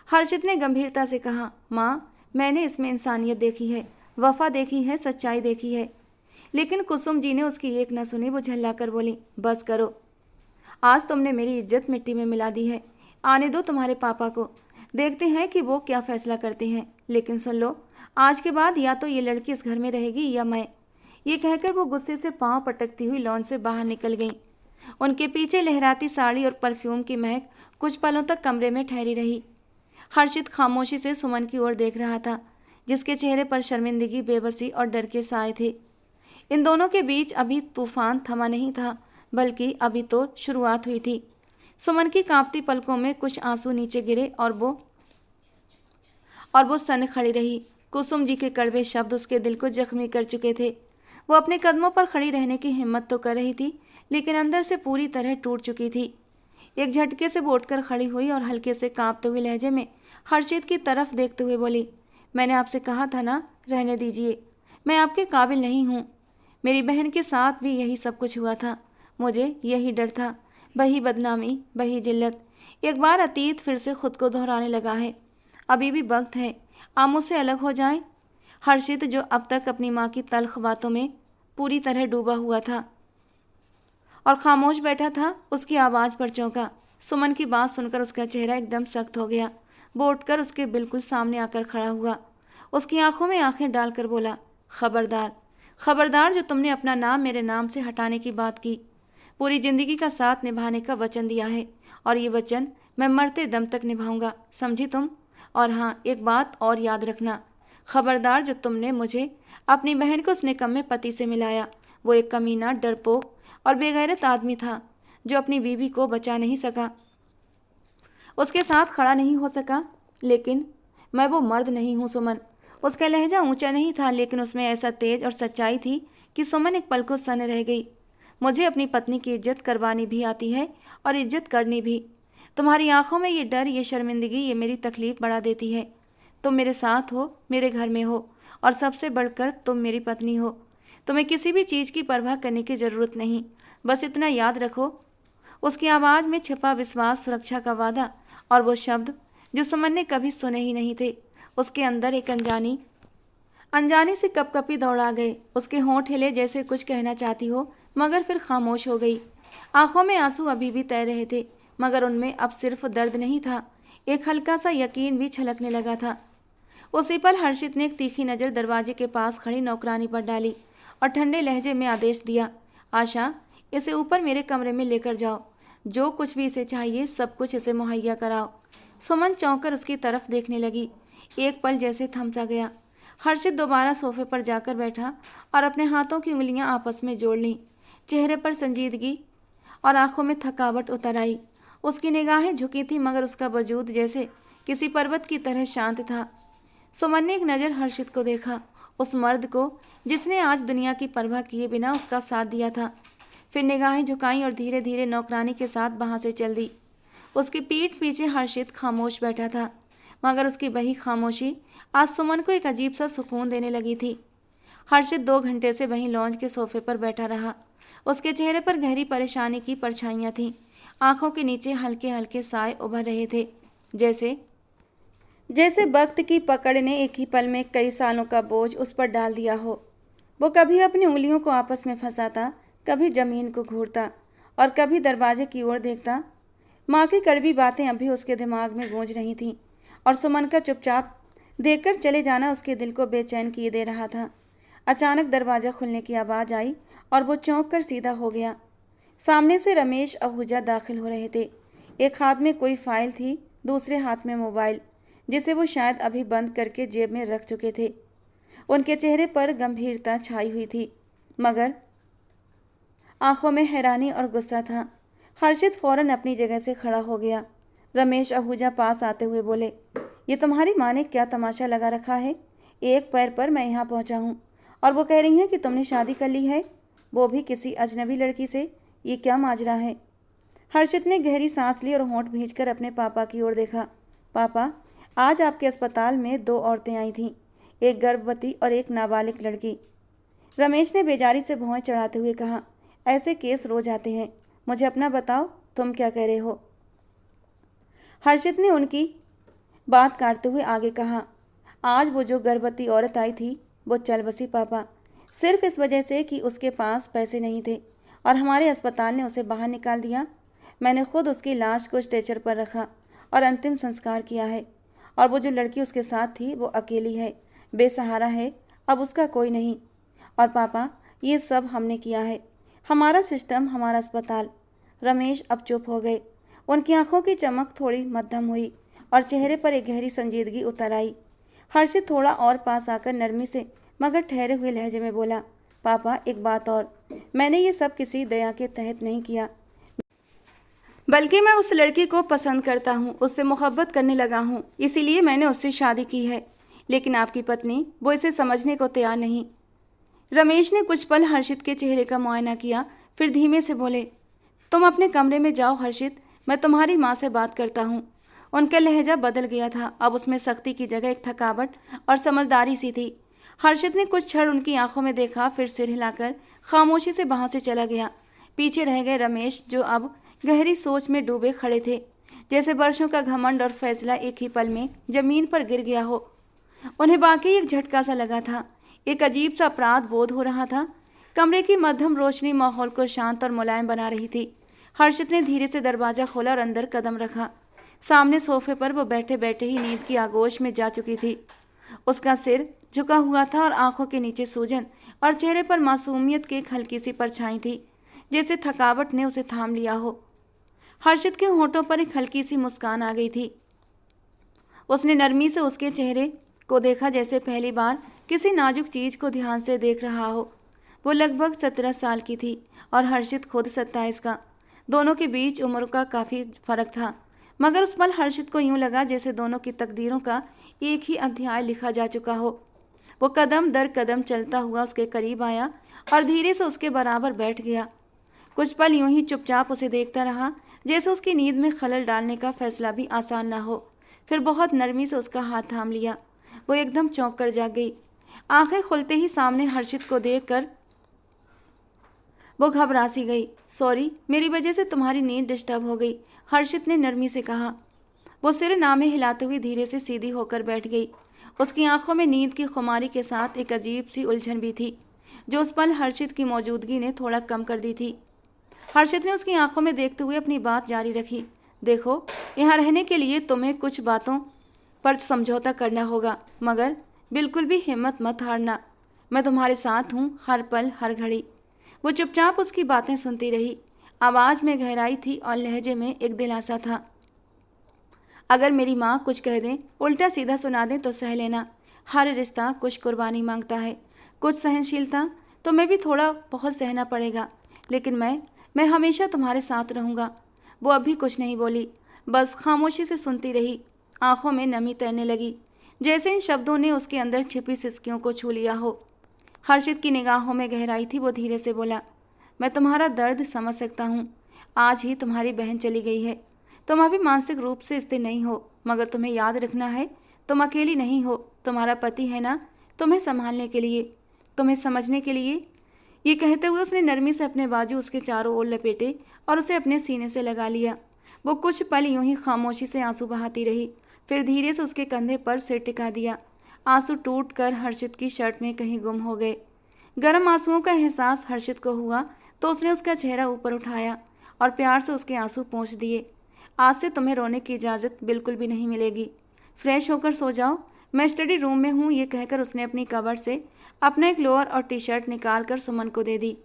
हर्षित ने गंभीरता से कहा, माँ मैंने इसमें इंसानियत देखी है, वफा देखी है, सच्चाई देखी है। लेकिन कुसुम जी ने उसकी एक न सुनी। वो झल्लाकर बोली, बस करो, आज तुमने मेरी इज्जत मिट्टी में मिला दी है। आने दो तुम्हारे पापा को, देखते हैं कि वो क्या फैसला करते हैं। लेकिन सुन लो, आज के बाद या तो ये लड़की इस घर में रहेगी या मैं। ये कहकर वो गुस्से से पांव पटकती हुई लॉन से बाहर निकल गई। उनके पीछे लहराती साड़ी और परफ्यूम की महक कुछ पलों तक कमरे में ठहरी रही। हर्षित खामोशी से सुमन की ओर देख रहा था, जिसके चेहरे पर शर्मिंदगी, बेबसी और डर के साए थे। इन दोनों के बीच अभी तूफान थमा नहीं था, बल्कि अभी तो शुरुआत हुई थी। सुमन की कांपती पलकों में कुछ आंसू नीचे गिरे और वो सन खड़ी रही। कुसुम जी के कड़वे शब्द उसके दिल को जख्मी कर चुके थे। वो अपने कदमों पर खड़ी रहने की हिम्मत तो कर रही थी, लेकिन अंदर से पूरी तरह टूट चुकी थी। एक झटके से वो उठकर खड़ी हुई और हल्के से कांपते हुए लहजे में हर्षित की तरफ देखते हुए बोली, मैंने आपसे कहा था ना, रहने दीजिए, मैं आपके काबिल नहीं हूँ। मेरी बहन के साथ भी यही सब कुछ हुआ था। मुझे यही डर था, वही बदनामी, वही जिल्लत। एक बार अतीत फिर से खुद को दोहराने लगा है। अभी भी वक्त है, आप मुझसे अलग हो जाएं। हर्षित, जो अब तक अपनी माँ की तल्ख बातों में पूरी तरह डूबा हुआ था और खामोश बैठा था, उसकी आवाज़ पर चौंका। सुमन की बात सुनकर उसका चेहरा एकदम सख्त हो गया। वो उठकर उसके बिल्कुल सामने आकर खड़ा हुआ, उसकी आंखों में आंखें डालकर बोला, खबरदार, खबरदार, जो तुमने अपना नाम मेरे नाम से हटाने की बात की। पूरी जिंदगी का साथ निभाने का वचन दिया है और ये वचन मैं मरते दम तक निभाऊंगा, समझी तुम? और हाँ, एक बात और याद रखना, खबरदार, जो तुमने मुझे अपनी बहन को उस निकम्मे पति से मिलाया। वो एक कमीना, डरपोक और बेगैरत आदमी था, जो अपनी बीवी को बचा नहीं सका, उसके साथ खड़ा नहीं हो सका। लेकिन मैं वो मर्द नहीं हूँ सुमन। उसका लहजा ऊंचा नहीं था, लेकिन उसमें ऐसा तेज और सच्चाई थी कि सुमन एक पल को सन रह गई। मुझे अपनी पत्नी की इज्जत करवानी भी आती है और इज्जत करनी भी। तुम्हारी आंखों में ये डर, ये शर्मिंदगी, ये मेरी तकलीफ बढ़ा देती है। तुम मेरे साथ हो, मेरे घर में हो, और सबसे बढ़कर तुम मेरी पत्नी हो। तुम्हें किसी भी चीज़ की परवाह करने की ज़रूरत नहीं। बस इतना याद रखो। उसकी आवाज़ में छिपा विश्वास, सुरक्षा का वादा और वो शब्द जो सुमन ने कभी सुने ही नहीं थे। उसके अंदर एक अनजानी से कपकपी दौड़ा गए। उसके होंठ हिले जैसे कुछ कहना चाहती हो, मगर फिर खामोश हो गई। आंखों में आंसू अभी भी तैर रहे थे, मगर उनमें अब सिर्फ दर्द नहीं था, एक हल्का सा यकीन भी छलकने लगा था। उसी पल हर्षित ने एक तीखी नज़र दरवाजे के पास खड़ी नौकरानी पर डाली और ठंडे लहजे में आदेश दिया, आशा, इसे ऊपर मेरे कमरे में लेकर जाओ। जो कुछ भी इसे चाहिए सब कुछ इसे मुहैया कराओ। सुमन चौंक कर उसकी तरफ देखने लगी। एक पल जैसे थम सा गया। हर्षित दोबारा सोफे पर जाकर बैठा और अपने हाथों की उंगलियां आपस में जोड़ लीं। चेहरे पर संजीदगी और आंखों में थकावट उतर आई। उसकी निगाहें झुकी थी, मगर उसका वजूद जैसे किसी पर्वत की तरह शांत था। सुमन ने एक नज़र हर्षित को देखा, उस मर्द को जिसने आज दुनिया की परवाह किए बिना उसका साथ दिया था। फिर निगाहें झुकाईं और धीरे धीरे नौकरानी के साथ वहाँ से चल दी। उसकी पीठ पीछे हर्षित खामोश बैठा था, मगर उसकी वही खामोशी आज सुमन को एक अजीब सा सुकून देने लगी थी। हर्षित 2 घंटे से वहीं लॉन्ज के सोफे पर बैठा रहा। उसके चेहरे पर गहरी परेशानी की परछाइयाँ थीं। आंखों के नीचे हल्के हल्के साए उभर रहे थे, जैसे वक्त की पकड़ ने एक ही पल में कई सालों का बोझ उस पर डाल दिया हो। वो कभी अपनी उंगलियों को आपस में फंसाता, कभी जमीन को घूरता और कभी दरवाजे की ओर देखता। माँ की कड़वी बातें अभी उसके दिमाग में गूंज रही थीं और सुमन का चुपचाप देखकर चले जाना उसके दिल को बेचैन किए दे रहा था। अचानक दरवाज़ा खुलने की आवाज़ आई और वो चौंक कर सीधा हो गया। सामने से रमेश आहूजा दाखिल हो रहे थे। एक हाथ में कोई फाइल थी, दूसरे हाथ में मोबाइल, जिसे वो शायद अभी बंद करके जेब में रख चुके थे। उनके चेहरे पर गंभीरता छाई हुई थी, मगर आंखों में हैरानी और गुस्सा था। हर्षित फौरन अपनी जगह से खड़ा हो गया। रमेश आहूजा पास आते हुए बोले, ये तुम्हारी माँ ने क्या तमाशा लगा रखा है? एक पैर पर मैं यहाँ पहुँचा हूँ और वो कह रही हैं कि तुमने शादी कर ली है, वो भी किसी अजनबी लड़की से। ये क्या माजरा है? हर्षित ने गहरी सांस ली और होंठ भींचकर अपने पापा की ओर देखा। पापा, आज आपके अस्पताल में 2 औरतें आई थीं, एक गर्भवती और एक नाबालिग लड़की। रमेश ने बेजारी से भौं चढ़ाते हुए कहा, ऐसे केस रोज आते हैं, मुझे अपना बताओ, तुम क्या कह रहे हो? हर्षित ने उनकी बात काटते हुए आगे कहा, आज वो जो गर्भवती औरत आई थी वो चल बसी पापा, सिर्फ इस वजह से कि उसके पास पैसे नहीं थे और हमारे अस्पताल ने उसे बाहर निकाल दिया। मैंने खुद उसकी लाश को स्ट्रेचर पर रखा और अंतिम संस्कार किया है। और वो जो लड़की उसके साथ थी वो अकेली है, बेसहारा है, अब उसका कोई नहीं। और पापा, ये सब हमने किया है, हमारा सिस्टम, हमारा अस्पताल। रमेश अब चुप हो गए। उनकी आंखों की चमक थोड़ी मध्यम हुई और चेहरे पर एक गहरी संजीदगी उतर आई। हर्षित थोड़ा और पास आकर नरमी से मगर ठहरे हुए लहजे में बोला, पापा एक बात और, मैंने ये सब किसी दया के तहत नहीं किया, बल्कि मैं उस लड़की को पसंद करता हूँ, उससे मोहब्बत करने लगा हूँ, इसीलिए मैंने उससे शादी की है। लेकिन आपकी पत्नी, वो इसे समझने को तैयार नहीं। रमेश ने कुछ पल हर्षित के चेहरे का मुआयना किया, फिर धीमे से बोले, तुम अपने कमरे में जाओ हर्षित, मैं तुम्हारी माँ से बात करता हूँ। उनका लहजा बदल गया था, अब उसमें सख्ती की जगह एक थकावट और समझदारी सी थी। हर्षित ने कुछ क्षण उनकी आंखों में देखा, फिर सिर हिलाकर खामोशी से वहाँ से चला गया। पीछे रह गए रमेश, जो अब गहरी सोच में डूबे खड़े थे, जैसे वर्षों का घमंड और फैसला एक ही पल में जमीन पर गिर गया हो। उन्हें बाकी एक झटका सा लगा था, एक अजीब सा अपराध बोध हो रहा था। कमरे की मध्यम रोशनी माहौल को शांत और मुलायम बना रही थी। हर्षित ने धीरे से दरवाजा खोला और अंदर कदम रखा। सामने सोफे पर वो बैठे बैठे ही नींद की आगोश में जा चुकी थी। उसका सिर झुका हुआ था और आंखों के नीचे सूजन और चेहरे पर मासूमियत की एक हल्की सी परछाई थी, जैसे थकावट ने उसे थाम लिया हो। हर्षित के होठों पर एक हल्की सी मुस्कान आ गई थी। उसने नरमी से उसके चेहरे को देखा, जैसे पहली बार किसी नाजुक चीज को ध्यान से देख रहा हो। वो लगभग 17 साल की थी और हर्षित खुद 27 का। दोनों के बीच उम्र का काफ़ी फर्क था, मगर उस पल हर्षित को यूं लगा जैसे दोनों की तकदीरों का एक ही अध्याय लिखा जा चुका हो। वो कदम दर कदम चलता हुआ उसके करीब आया और धीरे से उसके बराबर बैठ गया। कुछ पल यूं ही चुपचाप उसे देखता रहा, जैसे उसकी नींद में खलल डालने का फैसला भी आसान ना हो। फिर बहुत नरमी से उसका हाथ थाम लिया। वो एकदम चौंक कर जाग गई। आंखें खुलते ही सामने हर्षित को देखकर वो घबरा सी गई। सॉरी, मेरी वजह से तुम्हारी नींद डिस्टर्ब हो गई, हर्षित ने नरमी से कहा। वो सिर नामे हिलाते हुए धीरे से सीधी होकर बैठ गई। उसकी आंखों में नींद की खुमारी के साथ एक अजीब सी उलझन भी थी, जो उस पल हर्षित की मौजूदगी ने थोड़ा कम कर दी थी। हर्षित ने उसकी आंखों में देखते हुए अपनी बात जारी रखी। देखो, यहाँ रहने के लिए तुम्हें कुछ बातों पर समझौता करना होगा, मगर बिल्कुल भी हिम्मत मत हारना। मैं तुम्हारे साथ हूँ, हर पल हर घड़ी। वो चुपचाप उसकी बातें सुनती रही। आवाज़ में गहराई थी और लहजे में एक दिलासा था। अगर मेरी माँ कुछ कह दें, उल्टा सीधा सुना दें तो सह लेना। हर रिश्ता कुछ कुर्बानी मांगता है, कुछ सहनशीलता तो मैं भी थोड़ा बहुत सहना पड़ेगा, लेकिन मैं हमेशा तुम्हारे साथ रहूँगा। वो अभी कुछ नहीं बोली, बस खामोशी से सुनती रही। आंखों में नमी तैरने लगी, जैसे इन शब्दों ने उसके अंदर छिपी सिसकियों को छू लिया हो। हर्षित की निगाहों में गहराई थी। वो धीरे से बोला, मैं तुम्हारा दर्द समझ सकता हूँ। आज ही तुम्हारी बहन चली गई है। तुम अभी मानसिक रूप से स्थिर नहीं हो, मगर तुम्हें याद रखना है, तुम अकेली नहीं हो। तुम्हारा पति है ना, तुम्हें संभालने के लिए, तुम्हें समझने के लिए। ये कहते हुए उसने नरमी से अपने बाजू उसके चारों ओर लपेटे और उसे अपने सीने से लगा लिया। वो कुछ पल यूं ही खामोशी से आंसू बहाती रही, फिर धीरे से उसके कंधे पर सिर टिका दिया। आंसू टूट कर हर्षित की शर्ट में कहीं गुम हो गए। गर्म आंसुओं का एहसास हर्षित को हुआ तो उसने उसका चेहरा ऊपर उठाया और प्यार से उसके आंसू पोंछ दिए। आज से तुम्हें रोने की इजाज़त बिल्कुल भी नहीं मिलेगी। फ्रेश होकर सो जाओ, मैं स्टडी रूम में हूँ। ये कहकर उसने अपनी कबर्ड से अपना एक लोअर और टी शर्ट निकाल कर सुमन को दे दी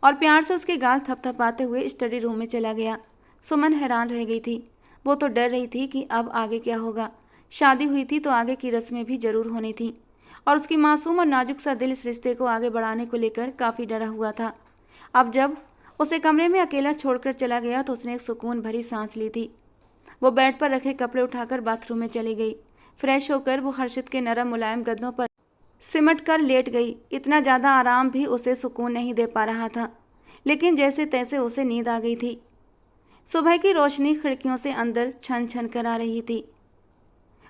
और प्यार से उसके गाल थपथपाते हुए स्टडी रूम में चला गया। सुमन हैरान रह गई थी। वो तो डर रही थी कि अब आगे क्या होगा। शादी हुई थी तो आगे की रस्में भी जरूर होनी थी, और उसकी मासूम और नाजुक सा दिल इस रिश्ते को आगे बढ़ाने को लेकर काफ़ी डरा हुआ था। अब जब उसे कमरे में अकेला छोड़कर चला गया तो उसने एक सुकून भरी सांस ली थी। वो बेड पर रखे कपड़े उठाकर बाथरूम में चली गई। फ्रेश होकर वो हर्षित के नरम मुलायम गद्दों पर सिमट कर लेट गई। इतना ज़्यादा आराम भी उसे सुकून नहीं दे पा रहा था, लेकिन जैसे तैसे उसे नींद आ गई थी। सुबह की रोशनी खिड़कियों से अंदर छन छन कर आ रही थी।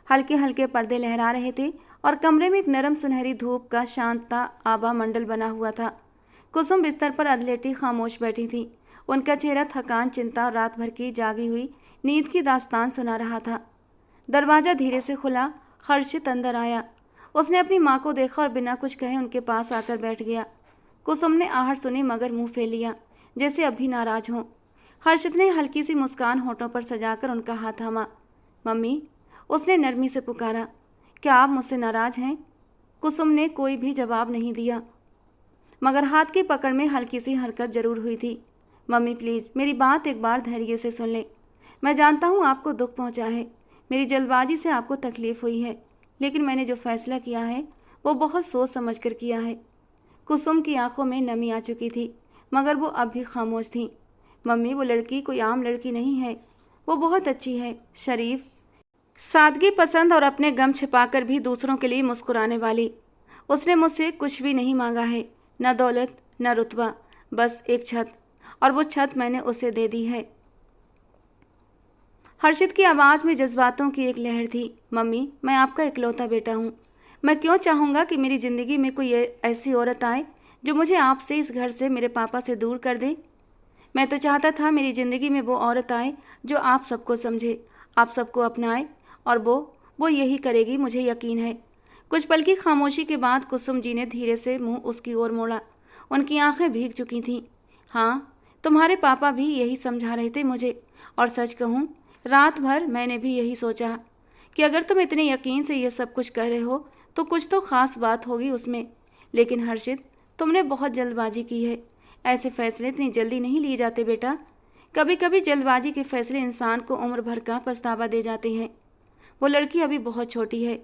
हल्के हल्के पर्दे लहरा रहे थे और कमरे में एक नरम सुनहरी धूप का शांता आभा मंडल बना हुआ था। कुसुम बिस्तर पर अधलेटी खामोश बैठी थी। उनका चेहरा थकान, चिंता और रात भर की जागी हुई नींद की दास्तान सुना रहा था। दरवाज़ा धीरे से खुला। हर्षित अंदर आया। उसने अपनी माँ को देखा और बिना कुछ कहे उनके पास आकर बैठ गया। कुसुम ने आहट सुनी मगर मुंह फेर लिया, जैसे अब भी नाराज हों। हर्षित ने हल्की सी मुस्कान होठों पर सजाकर उनका हाथ थामा। मम्मी, उसने नरमी से पुकारा, क्या आप मुझसे नाराज हैं? कुसुम ने कोई भी जवाब नहीं दिया, मगर हाथ की पकड़ में हल्की सी हरकत जरूर हुई थी। मम्मी प्लीज़ मेरी बात एक बार धैर्य से सुन लें। मैं जानता हूँ आपको दुख पहुँचा है, मेरी जल्दबाजी से आपको तकलीफ़ हुई है, लेकिन मैंने जो फैसला किया है वो बहुत सोच समझ कर किया है। कुसुम की आंखों में नमी आ चुकी थी, मगर वो अब भी खामोश थी। मम्मी, वो लड़की कोई आम लड़की नहीं है, वो बहुत अच्छी है, शरीफ, सादगी पसंद और अपने गम छिपाकर भी दूसरों के लिए मुस्कुराने वाली। उसने मुझसे कुछ भी नहीं मांगा है, न दौलत न रुतबा, बस एक छत, और वो छत मैंने उसे दे दी है। हर्षित की आवाज़ में जज्बातों की एक लहर थी। मम्मी, मैं आपका इकलौता बेटा हूँ। मैं क्यों चाहूँगा कि मेरी ज़िंदगी में कोई ऐसी औरत आए जो मुझे आपसे, इस घर से, मेरे पापा से दूर कर दे। मैं तो चाहता था मेरी ज़िंदगी में वो औरत आए जो आप सबको समझे, आप सबको अपनाए, और वो यही करेगी, मुझे यकीन है। कुछ पल की खामोशी के बाद कुसुम जी ने धीरे से मुंह उसकी ओर मोड़ा। उनकी आंखें भीग चुकी थीं। हाँ, तुम्हारे पापा भी यही समझा रहे थे मुझे, और सच कहूँ रात भर मैंने भी यही सोचा कि अगर तुम इतने यकीन से ये सब कुछ कर रहे हो तो कुछ तो ख़ास बात होगी उसमें। लेकिन हर्षित, तुमने बहुत जल्दबाजी की है। ऐसे फैसले इतनी जल्दी नहीं लिए जाते बेटा। कभी कभी जल्दबाजी के फैसले इंसान को उम्र भर का पछतावा दे जाते हैं। वो लड़की अभी बहुत छोटी है,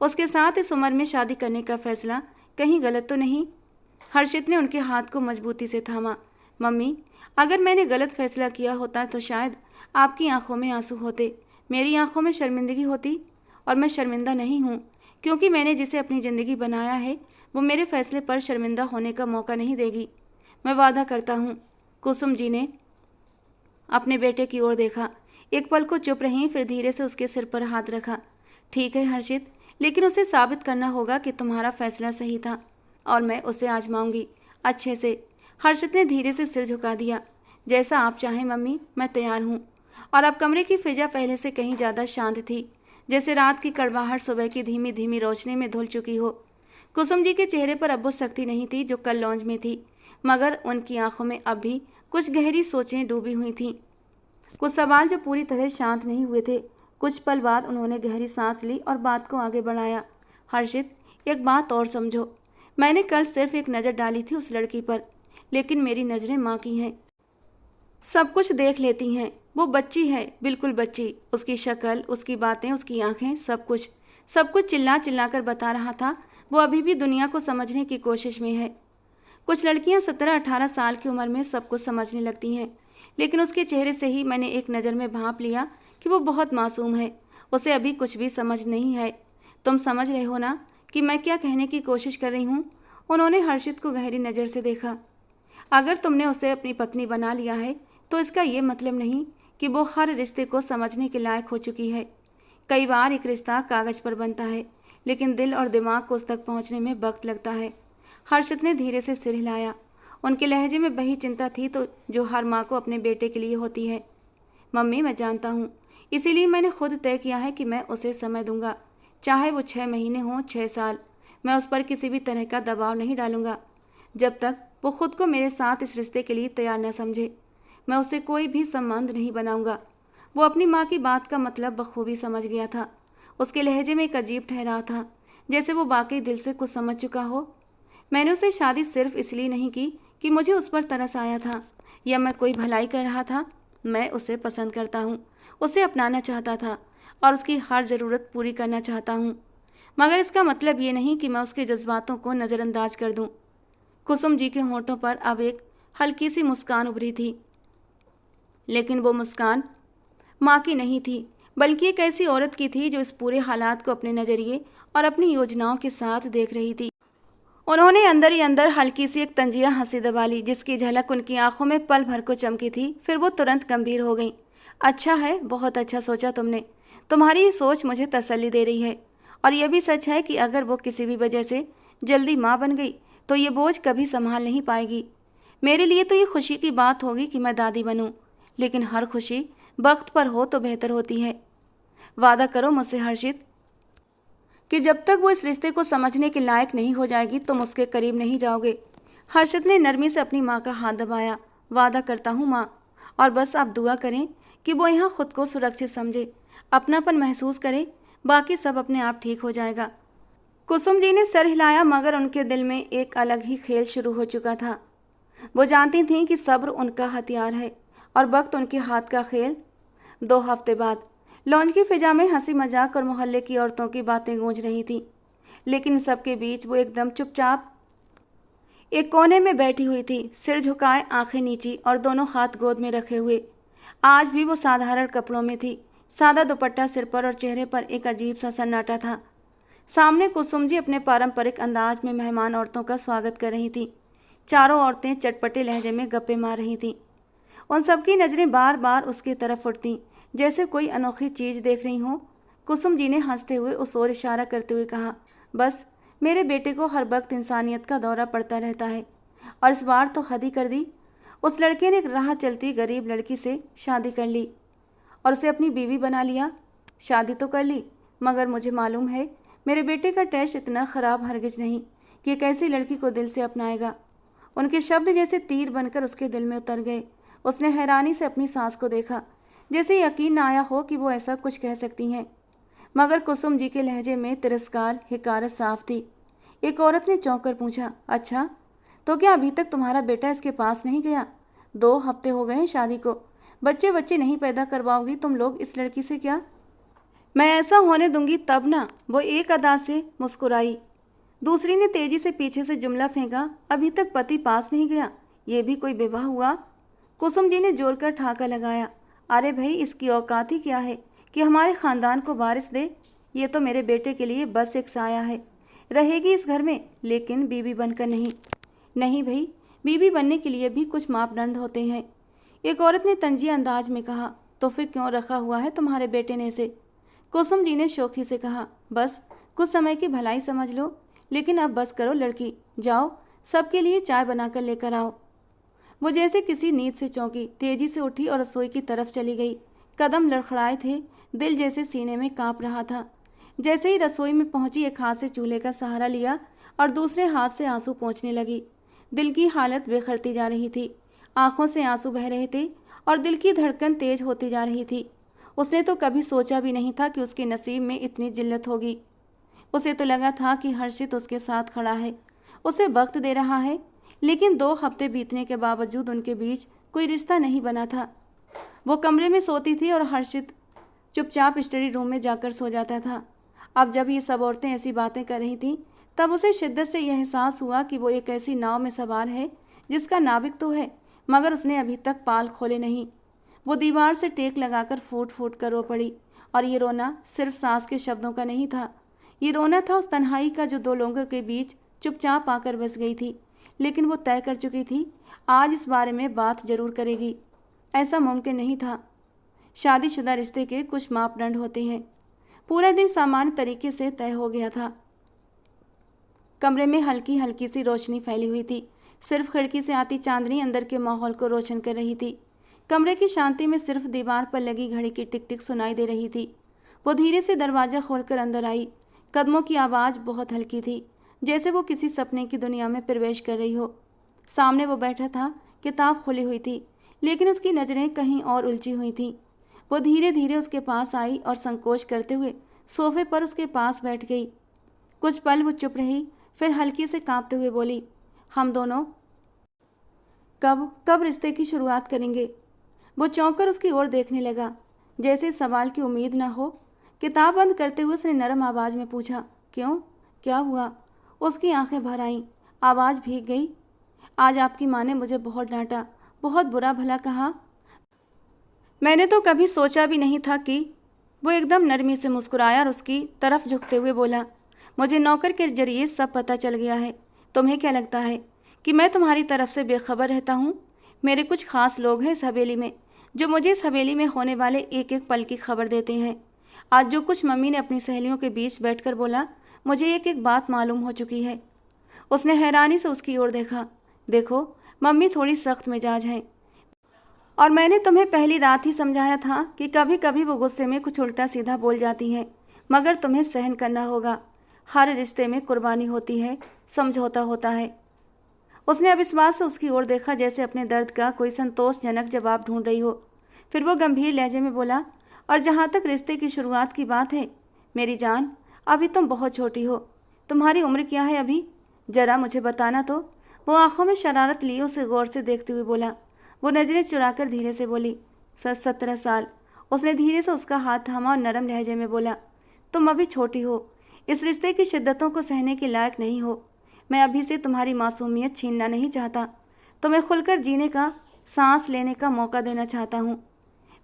उसके साथ इस उम्र में शादी करने का फैसला कहीं गलत तो नहीं? हर्षित ने उनके हाथ को मजबूती से थामा। मम्मी, अगर मैंने गलत फैसला किया होता तो शायद आपकी आंखों में आंसू होते, मेरी आंखों में शर्मिंदगी होती, और मैं शर्मिंदा नहीं हूँ, क्योंकि मैंने जिसे अपनी ज़िंदगी बनाया है वो मेरे फैसले पर शर्मिंदा होने का मौका नहीं देगी। मैं वादा करता हूँ। कुसुम जी ने अपने बेटे की ओर देखा, एक पल को चुप रहीं, फिर धीरे से उसके सिर पर हाथ रखा। ठीक है हर्षित, लेकिन उसे साबित करना होगा कि तुम्हारा फैसला सही था, और मैं उसे आजमाऊंगी अच्छे से। हर्षित ने धीरे से सिर झुका दिया। जैसा आप चाहें मम्मी, मैं तैयार हूँ। और अब कमरे की फिजा पहले से कहीं ज़्यादा शांत थी, जैसे रात की कड़वाहट सुबह की धीमी धीमी रोशनी में धुल चुकी हो। कुसुम जी के चेहरे पर अब वो शक्ति नहीं थी जो कल लॉन्ज में थी, मगर उनकी आंखों में अब भी कुछ गहरी सोचें डूबी हुई थीं, कुछ सवाल जो पूरी तरह शांत नहीं हुए थे। कुछ पल बाद उन्होंने गहरी सांस ली और बात को आगे बढ़ाया। हर्षित, एक बात और समझो, मैंने कल सिर्फ एक नज़र डाली थी उस लड़की पर, लेकिन मेरी नज़रें माँ की हैं, सब कुछ देख लेती हैं। वो बच्ची है, बिल्कुल बच्ची। उसकी शक्ल, उसकी बातें, उसकी आंखें, सब कुछ चिल्ला चिल्ला कर बता रहा था। वो अभी भी दुनिया को समझने की कोशिश में है। कुछ लड़कियां 17-18 साल की उम्र में सब कुछ समझने लगती हैं, लेकिन उसके चेहरे से ही मैंने एक नज़र में भांप लिया कि वो बहुत मासूम है, उसे अभी कुछ भी समझ नहीं है। तुम समझ रहे हो ना कि मैं क्या कहने की कोशिश कर रही हूँ? उन्होंने हर्षित को गहरी नज़र से देखा। अगर तुमने उसे अपनी पत्नी बना लिया है तो इसका ये मतलब नहीं कि वो हर रिश्ते को समझने के लायक हो चुकी है। कई बार एक रिश्ता कागज़ पर बनता है, लेकिन दिल और दिमाग को उस तक पहुँचने में वक्त लगता है। हर्षित ने धीरे से सिर हिलाया। उनके लहजे में वही चिंता थी तो जो हर माँ को अपने बेटे के लिए होती है। मम्मी, मैं जानता हूँ, इसीलिए मैंने खुद तय किया है कि मैं उसे समय दूंगा, चाहे वो 6 महीने हों, 6 साल। मैं उस पर किसी भी तरह का दबाव नहीं डालूंगा जब तक वो खुद को मेरे साथ इस रिश्ते के लिए तैयार न समझे। मैं उसे कोई भी संबंध नहीं बनाऊंगा। वो अपनी माँ की बात का मतलब बखूबी समझ गया था। उसके लहजे में एक अजीब ठहराव था, जैसे वो वाकई दिल से कुछ समझ चुका हो। मैंने उसे शादी सिर्फ इसलिए नहीं की कि मुझे उस पर तरस आया था या मैं कोई भलाई कर रहा था। मैं उसे पसंद करता हूँ, उसे अपनाना चाहता था और उसकी हर ज़रूरत पूरी करना चाहता हूँ, मगर इसका मतलब ये नहीं कि मैं उसके जज्बातों को नज़रअंदाज कर दूँ। कुसुम जी के होंठों पर अब एक हल्की सी मुस्कान उभरी थी, लेकिन वो मुस्कान माँ की नहीं थी, बल्कि एक ऐसी औरत की थी जो इस पूरे हालात को अपने नज़रिए और अपनी योजनाओं के साथ देख रही थी। उन्होंने अंदर ही अंदर हल्की सी एक तंजिया हंसी दबा ली, जिसकी झलक उनकी आंखों में पल भर को चमकी थी। फिर वो तुरंत गंभीर हो गई। अच्छा है, बहुत अच्छा सोचा तुमने। तुम्हारी ये सोच मुझे तसल्ली दे रही है। और यह भी सच है कि अगर वो किसी भी वजह से जल्दी माँ बन गई तो ये बोझ कभी संभाल नहीं पाएगी। मेरे लिए तो ये खुशी की बात होगी कि मैं दादी बनूं, लेकिन हर खुशी वक्त पर हो तो बेहतर होती है। वादा करो मुझसे हर्षित। कि जब तक वो इस रिश्ते को समझने के लायक नहीं हो जाएगी तुम उसके करीब नहीं जाओगे। हर्षित ने नरमी से अपनी माँ का हाथ दबाया। वादा करता हूँ माँ, और बस आप दुआ करें कि वो यहाँ खुद को सुरक्षित समझे, अपनापन महसूस करे, बाकी सब अपने आप ठीक हो जाएगा। कुसुम जी ने सर हिलाया, मगर उनके दिल में एक अलग ही खेल शुरू हो चुका था। वो जानती थीं कि सब्र उनका हथियार है और वक्त उनके हाथ का खेल। 2 हफ्ते बाद लॉन्च की फिजा में हंसी मजाक और मोहल्ले की औरतों की बातें गूंज रही थीं, लेकिन सबके बीच वो एकदम चुपचाप एक कोने में बैठी हुई थी, सिर झुकाए, आंखें नीची और दोनों हाथ गोद में रखे हुए। आज भी वो साधारण कपड़ों में थी, सादा दुपट्टा सिर पर और चेहरे पर एक अजीब सा सन्नाटा था। सामने कुसुम जी अपने पारंपरिक अंदाज में मेहमान औरतों का स्वागत कर रही थीं। चारों औरतें चटपटे लहजे में गप्पे मार रही थीं। उन सबकी नज़रें बार बार उसकी तरफ उठतीं, जैसे कोई अनोखी चीज़ देख रही हों। कुसुम जी ने हंसते हुए उस ओर इशारा करते हुए कहा, बस मेरे बेटे को हर वक्त इंसानियत का दौरा पड़ता रहता है, और इस बार तो हद ही कर दी। उस लड़के ने एक राह चलती गरीब लड़की से शादी कर ली और उसे अपनी बीवी बना लिया। शादी तो कर ली, मगर मुझे मालूम है मेरे बेटे का टेस्ट इतना ख़राब हरगिज नहीं कि एक ऐसी लड़की को दिल से अपनाएगा। उनके शब्द जैसे तीर बनकर उसके दिल में उतर गए। उसने हैरानी से अपनी सास को देखा, जैसे यकीन न आया हो कि वो ऐसा कुछ कह सकती हैं, मगर कुसुम जी के लहजे में तिरस्कार, हिकारत साफ थी। एक औरत ने चौंक कर पूछा, अच्छा तो क्या अभी तक तुम्हारा बेटा इसके पास नहीं गया? 2 हफ्ते हो गए हैं शादी को, बच्चे नहीं पैदा करवाओगी तुम लोग इस लड़की से क्या? मैं ऐसा होने दूंगी तब ना। वो एक अदा से मुस्कुराई। दूसरी ने तेजी से पीछे से जुमला फेंका, अभी तक पति पास नहीं गया, ये भी कोई विवाह हुआ? कुसुम जी ने जोर कर ठाका लगाया, अरे भाई इसकी औकात ही क्या है कि हमारे ख़ानदान को वारिस दे? ये तो मेरे बेटे के लिए बस एक साया है, रहेगी इस घर में, लेकिन बीवी बनकर नहीं। नहीं भाई, बीवी बनने के लिए भी कुछ मापदंड होते हैं। एक औरत ने तंजिया अंदाज में कहा, तो फिर क्यों रखा हुआ है तुम्हारे बेटे ने इसे? कुसुम जी ने शोखी से कहा, बस कुछ समय की भलाई समझ लो, लेकिन अब बस करो लड़की, जाओ सबके लिए चाय बनाकर लेकर आओ। वो जैसे किसी नींद से चौंकी, तेजी से उठी और रसोई की तरफ चली गई। कदम लड़खड़ाए थे, दिल जैसे सीने में कांप रहा था। जैसे ही रसोई में पहुंची, एक हाथ से चूल्हे का सहारा लिया और दूसरे हाथ से आंसू पोंछने लगी। दिल की हालत बिखरती जा रही थी, आंखों से आंसू बह रहे थे और दिल की धड़कन तेज होती जा रही थी। उसने तो कभी सोचा भी नहीं था कि उसके नसीब में इतनी जिल्लत होगी। उसे तो लगा था कि हर्षित उसके साथ खड़ा है, उसे वक्त दे रहा है, लेकिन 2 हफ्ते बीतने के बावजूद उनके बीच कोई रिश्ता नहीं बना था। वो कमरे में सोती थी और हर्षित चुपचाप स्टडी रूम में जाकर सो जाता था। अब जब ये सब औरतें ऐसी बातें कर रही थीं, तब उसे शिद्दत से यह एहसास हुआ कि वो एक ऐसी नाव में सवार है जिसका नाविक तो है, मगर उसने अभी तक पाल खोले नहीं। वो दीवार से टेक लगाकर फूट फूट कर रो पड़ी, और ये रोना सिर्फ सांस के शब्दों का नहीं था, ये रोना था उस तन्हाई का जो 2 लोगों के बीच चुपचाप आकर बस गई थी। लेकिन वो तय कर चुकी थी, आज इस बारे में बात जरूर करेगी। ऐसा मुमकिन नहीं था। शादीशुदा रिश्ते के कुछ मापदंड होते हैं। पूरा दिन सामान्य तरीके से तय हो गया था। कमरे में हल्की हल्की सी रोशनी फैली हुई थी, सिर्फ खिड़की से आती चांदनी अंदर के माहौल को रोशन कर रही थी। कमरे की शांति में सिर्फ दीवार पर लगी घड़ी की टिक टिक सुनाई दे रही थी। वो धीरे से दरवाज़ा खोलकर अंदर आई। कदमों की आवाज़ बहुत हल्की थी, जैसे वो किसी सपने की दुनिया में प्रवेश कर रही हो। सामने वो बैठा था, किताब खुली हुई थी, लेकिन उसकी नज़रें कहीं और उलझी हुई थीं। वो धीरे धीरे उसके पास आई और संकोच करते हुए सोफे पर उसके पास बैठ गई। कुछ पल वो चुप रही, फिर हल्की से कांपते हुए बोली, हम दोनों कब रिश्ते की शुरुआत करेंगे? वो चौंक कर उसकी ओर देखने लगा, जैसे सवाल की उम्मीद न हो। किताब बंद करते हुए उसने नरम आवाज़ में पूछा, क्यों, क्या हुआ? उसकी आंखें भर आईं, आवाज़ भीग गई। आज आपकी माँ ने मुझे बहुत डांटा, बहुत बुरा भला कहा। मैंने तो कभी सोचा भी नहीं था कि। वो एकदम नरमी से मुस्कुराया और उसकी तरफ झुकते हुए बोला, मुझे नौकर के जरिए सब पता चल गया है। तुम्हें क्या लगता है कि मैं तुम्हारी तरफ से बेखबर रहता हूँ? मेरे कुछ खास लोग हैं इस हवेली में, जो मुझे इस हवेली में होने वाले एक एक पल की खबर देते हैं। आज जो कुछ मम्मी ने अपनी सहेलियों के बीच बैठकर बोला, मुझे एक एक बात मालूम हो चुकी है। उसने हैरानी से उसकी ओर देखा। देखो, मम्मी थोड़ी सख्त मिजाज हैं, और मैंने तुम्हें पहली रात ही समझाया था कि कभी कभी वो गुस्से में कुछ उल्टा सीधा बोल जाती हैं, मगर तुम्हें सहन करना होगा। हर रिश्ते में कुर्बानी होती है, समझौता होता है। उसने अविश्वास से उसकी ओर देखा, जैसे अपने दर्द का कोई संतोषजनक जवाब ढूंढ रही हो। फिर वो गंभीर लहजे में बोला, और जहाँ तक रिश्ते की शुरुआत की बात है मेरी जान, अभी तुम बहुत छोटी हो। तुम्हारी उम्र क्या है अभी? जरा मुझे बताना तो। वो आंखों में शरारत लिए उसे गौर से देखते हुए बोला। वो नजरें चुराकर धीरे से बोली, 17 साल। उसने धीरे से उसका हाथ थामा और नरम लहजे में बोला, तुम अभी छोटी हो, इस रिश्ते की शिद्दतों को सहने के लायक नहीं हो। मैं अभी से तुम्हारी मासूमियत छीनना नहीं चाहता, तुम्हें खुलकर जीने का, सांस लेने का मौका देना चाहता हूँ।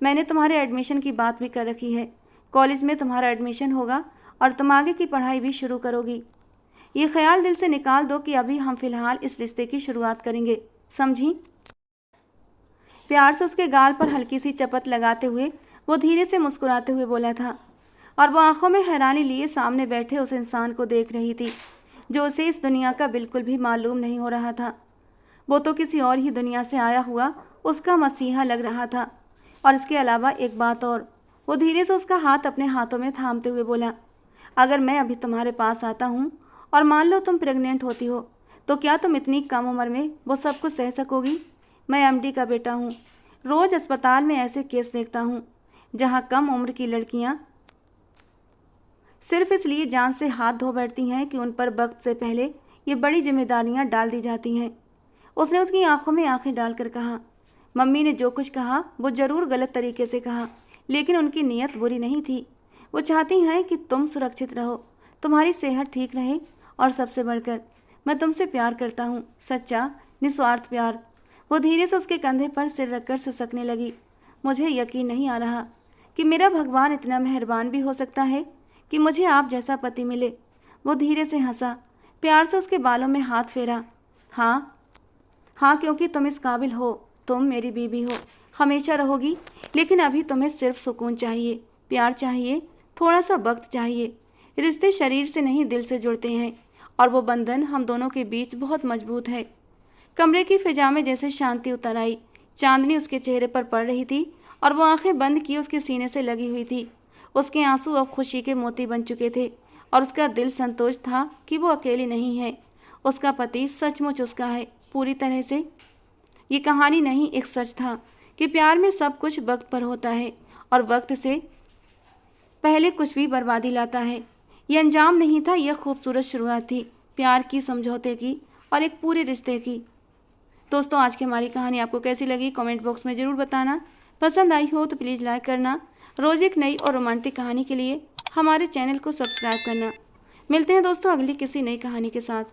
मैंने तुम्हारे एडमिशन की बात भी कर रखी है। कॉलेज में तुम्हारा एडमिशन होगा और तुम आगे की पढ़ाई भी शुरू करोगी। ये ख्याल दिल से निकाल दो कि अभी हम फिलहाल इस रिश्ते की शुरुआत करेंगे, समझी? प्यार से उसके गाल पर हल्की सी चपत लगाते हुए वो धीरे से मुस्कुराते हुए बोला था, और वो आंखों में हैरानी लिए सामने बैठे उस इंसान को देख रही थी जो उसे इस दुनिया का बिल्कुल भी मालूम नहीं हो रहा था। वो तो किसी और ही दुनिया से आया हुआ उसका मसीहा लग रहा था। और इसके अलावा एक बात और, वो धीरे से उसका हाथ अपने हाथों में थामते हुए बोला, अगर मैं अभी तुम्हारे पास आता हूँ और मान लो तुम प्रेग्नेंट होती हो, तो क्या तुम इतनी कम उम्र में वो सब कुछ सह सकोगी? मैं एमडी का बेटा हूँ। रोज़ अस्पताल में ऐसे केस देखता हूँ जहाँ कम उम्र की लड़कियाँ सिर्फ इसलिए जान से हाथ धो बैठती हैं कि उन पर वक्त से पहले ये बड़ी जिम्मेदारियां डाल दी जाती हैं। उसने उसकी आंखों में आंखें डालकर कहा, मम्मी ने जो कुछ कहा वो ज़रूर गलत तरीके से कहा, लेकिन उनकी नीयत बुरी नहीं थी। वो चाहती हैं कि तुम सुरक्षित रहो, तुम्हारी सेहत ठीक रहे, और सबसे बढ़कर मैं तुमसे प्यार करता हूँ, सच्चा निस्वार्थ प्यार। वो धीरे से उसके कंधे पर सिर रखकर सिसकने लगी। मुझे यकीन नहीं आ रहा कि मेरा भगवान इतना मेहरबान भी हो सकता है कि मुझे आप जैसा पति मिले। वो धीरे से हंसा, प्यार से उसके बालों में हाथ फेरा। हाँ हाँ, क्योंकि तुम इस काबिल हो, तुम मेरी बीवी हो, हमेशा रहोगी। लेकिन अभी तुम्हें सिर्फ सुकून चाहिए, प्यार चाहिए, थोड़ा सा वक्त चाहिए। रिश्ते शरीर से नहीं दिल से जुड़ते हैं, और वो बंधन हम दोनों के बीच बहुत मजबूत है। कमरे की फिजा में जैसे शांति उतर आई। चांदनी उसके चेहरे पर पड़ रही थी और वो आंखें बंद किए उसके सीने से लगी हुई थी। उसके आंसू अब खुशी के मोती बन चुके थे और उसका दिल संतोष था कि वो अकेली नहीं है। उसका पति सचमुच उसका है, पूरी तरह से। ये कहानी नहीं, एक सच था कि प्यार में सब कुछ वक्त पर होता है और वक्त से पहले कुछ भी बर्बादी लाता है। ये अंजाम नहीं था, यह खूबसूरत शुरुआत थी, प्यार की, समझौते की और एक पूरे रिश्ते की। दोस्तों, आज की हमारी कहानी आपको कैसी लगी कमेंट बॉक्स में ज़रूर बताना। पसंद आई हो तो प्लीज़ लाइक करना। रोज़ एक नई और रोमांटिक कहानी के लिए हमारे चैनल को सब्सक्राइब करना। मिलते हैं दोस्तों अगली किसी नई कहानी के साथ।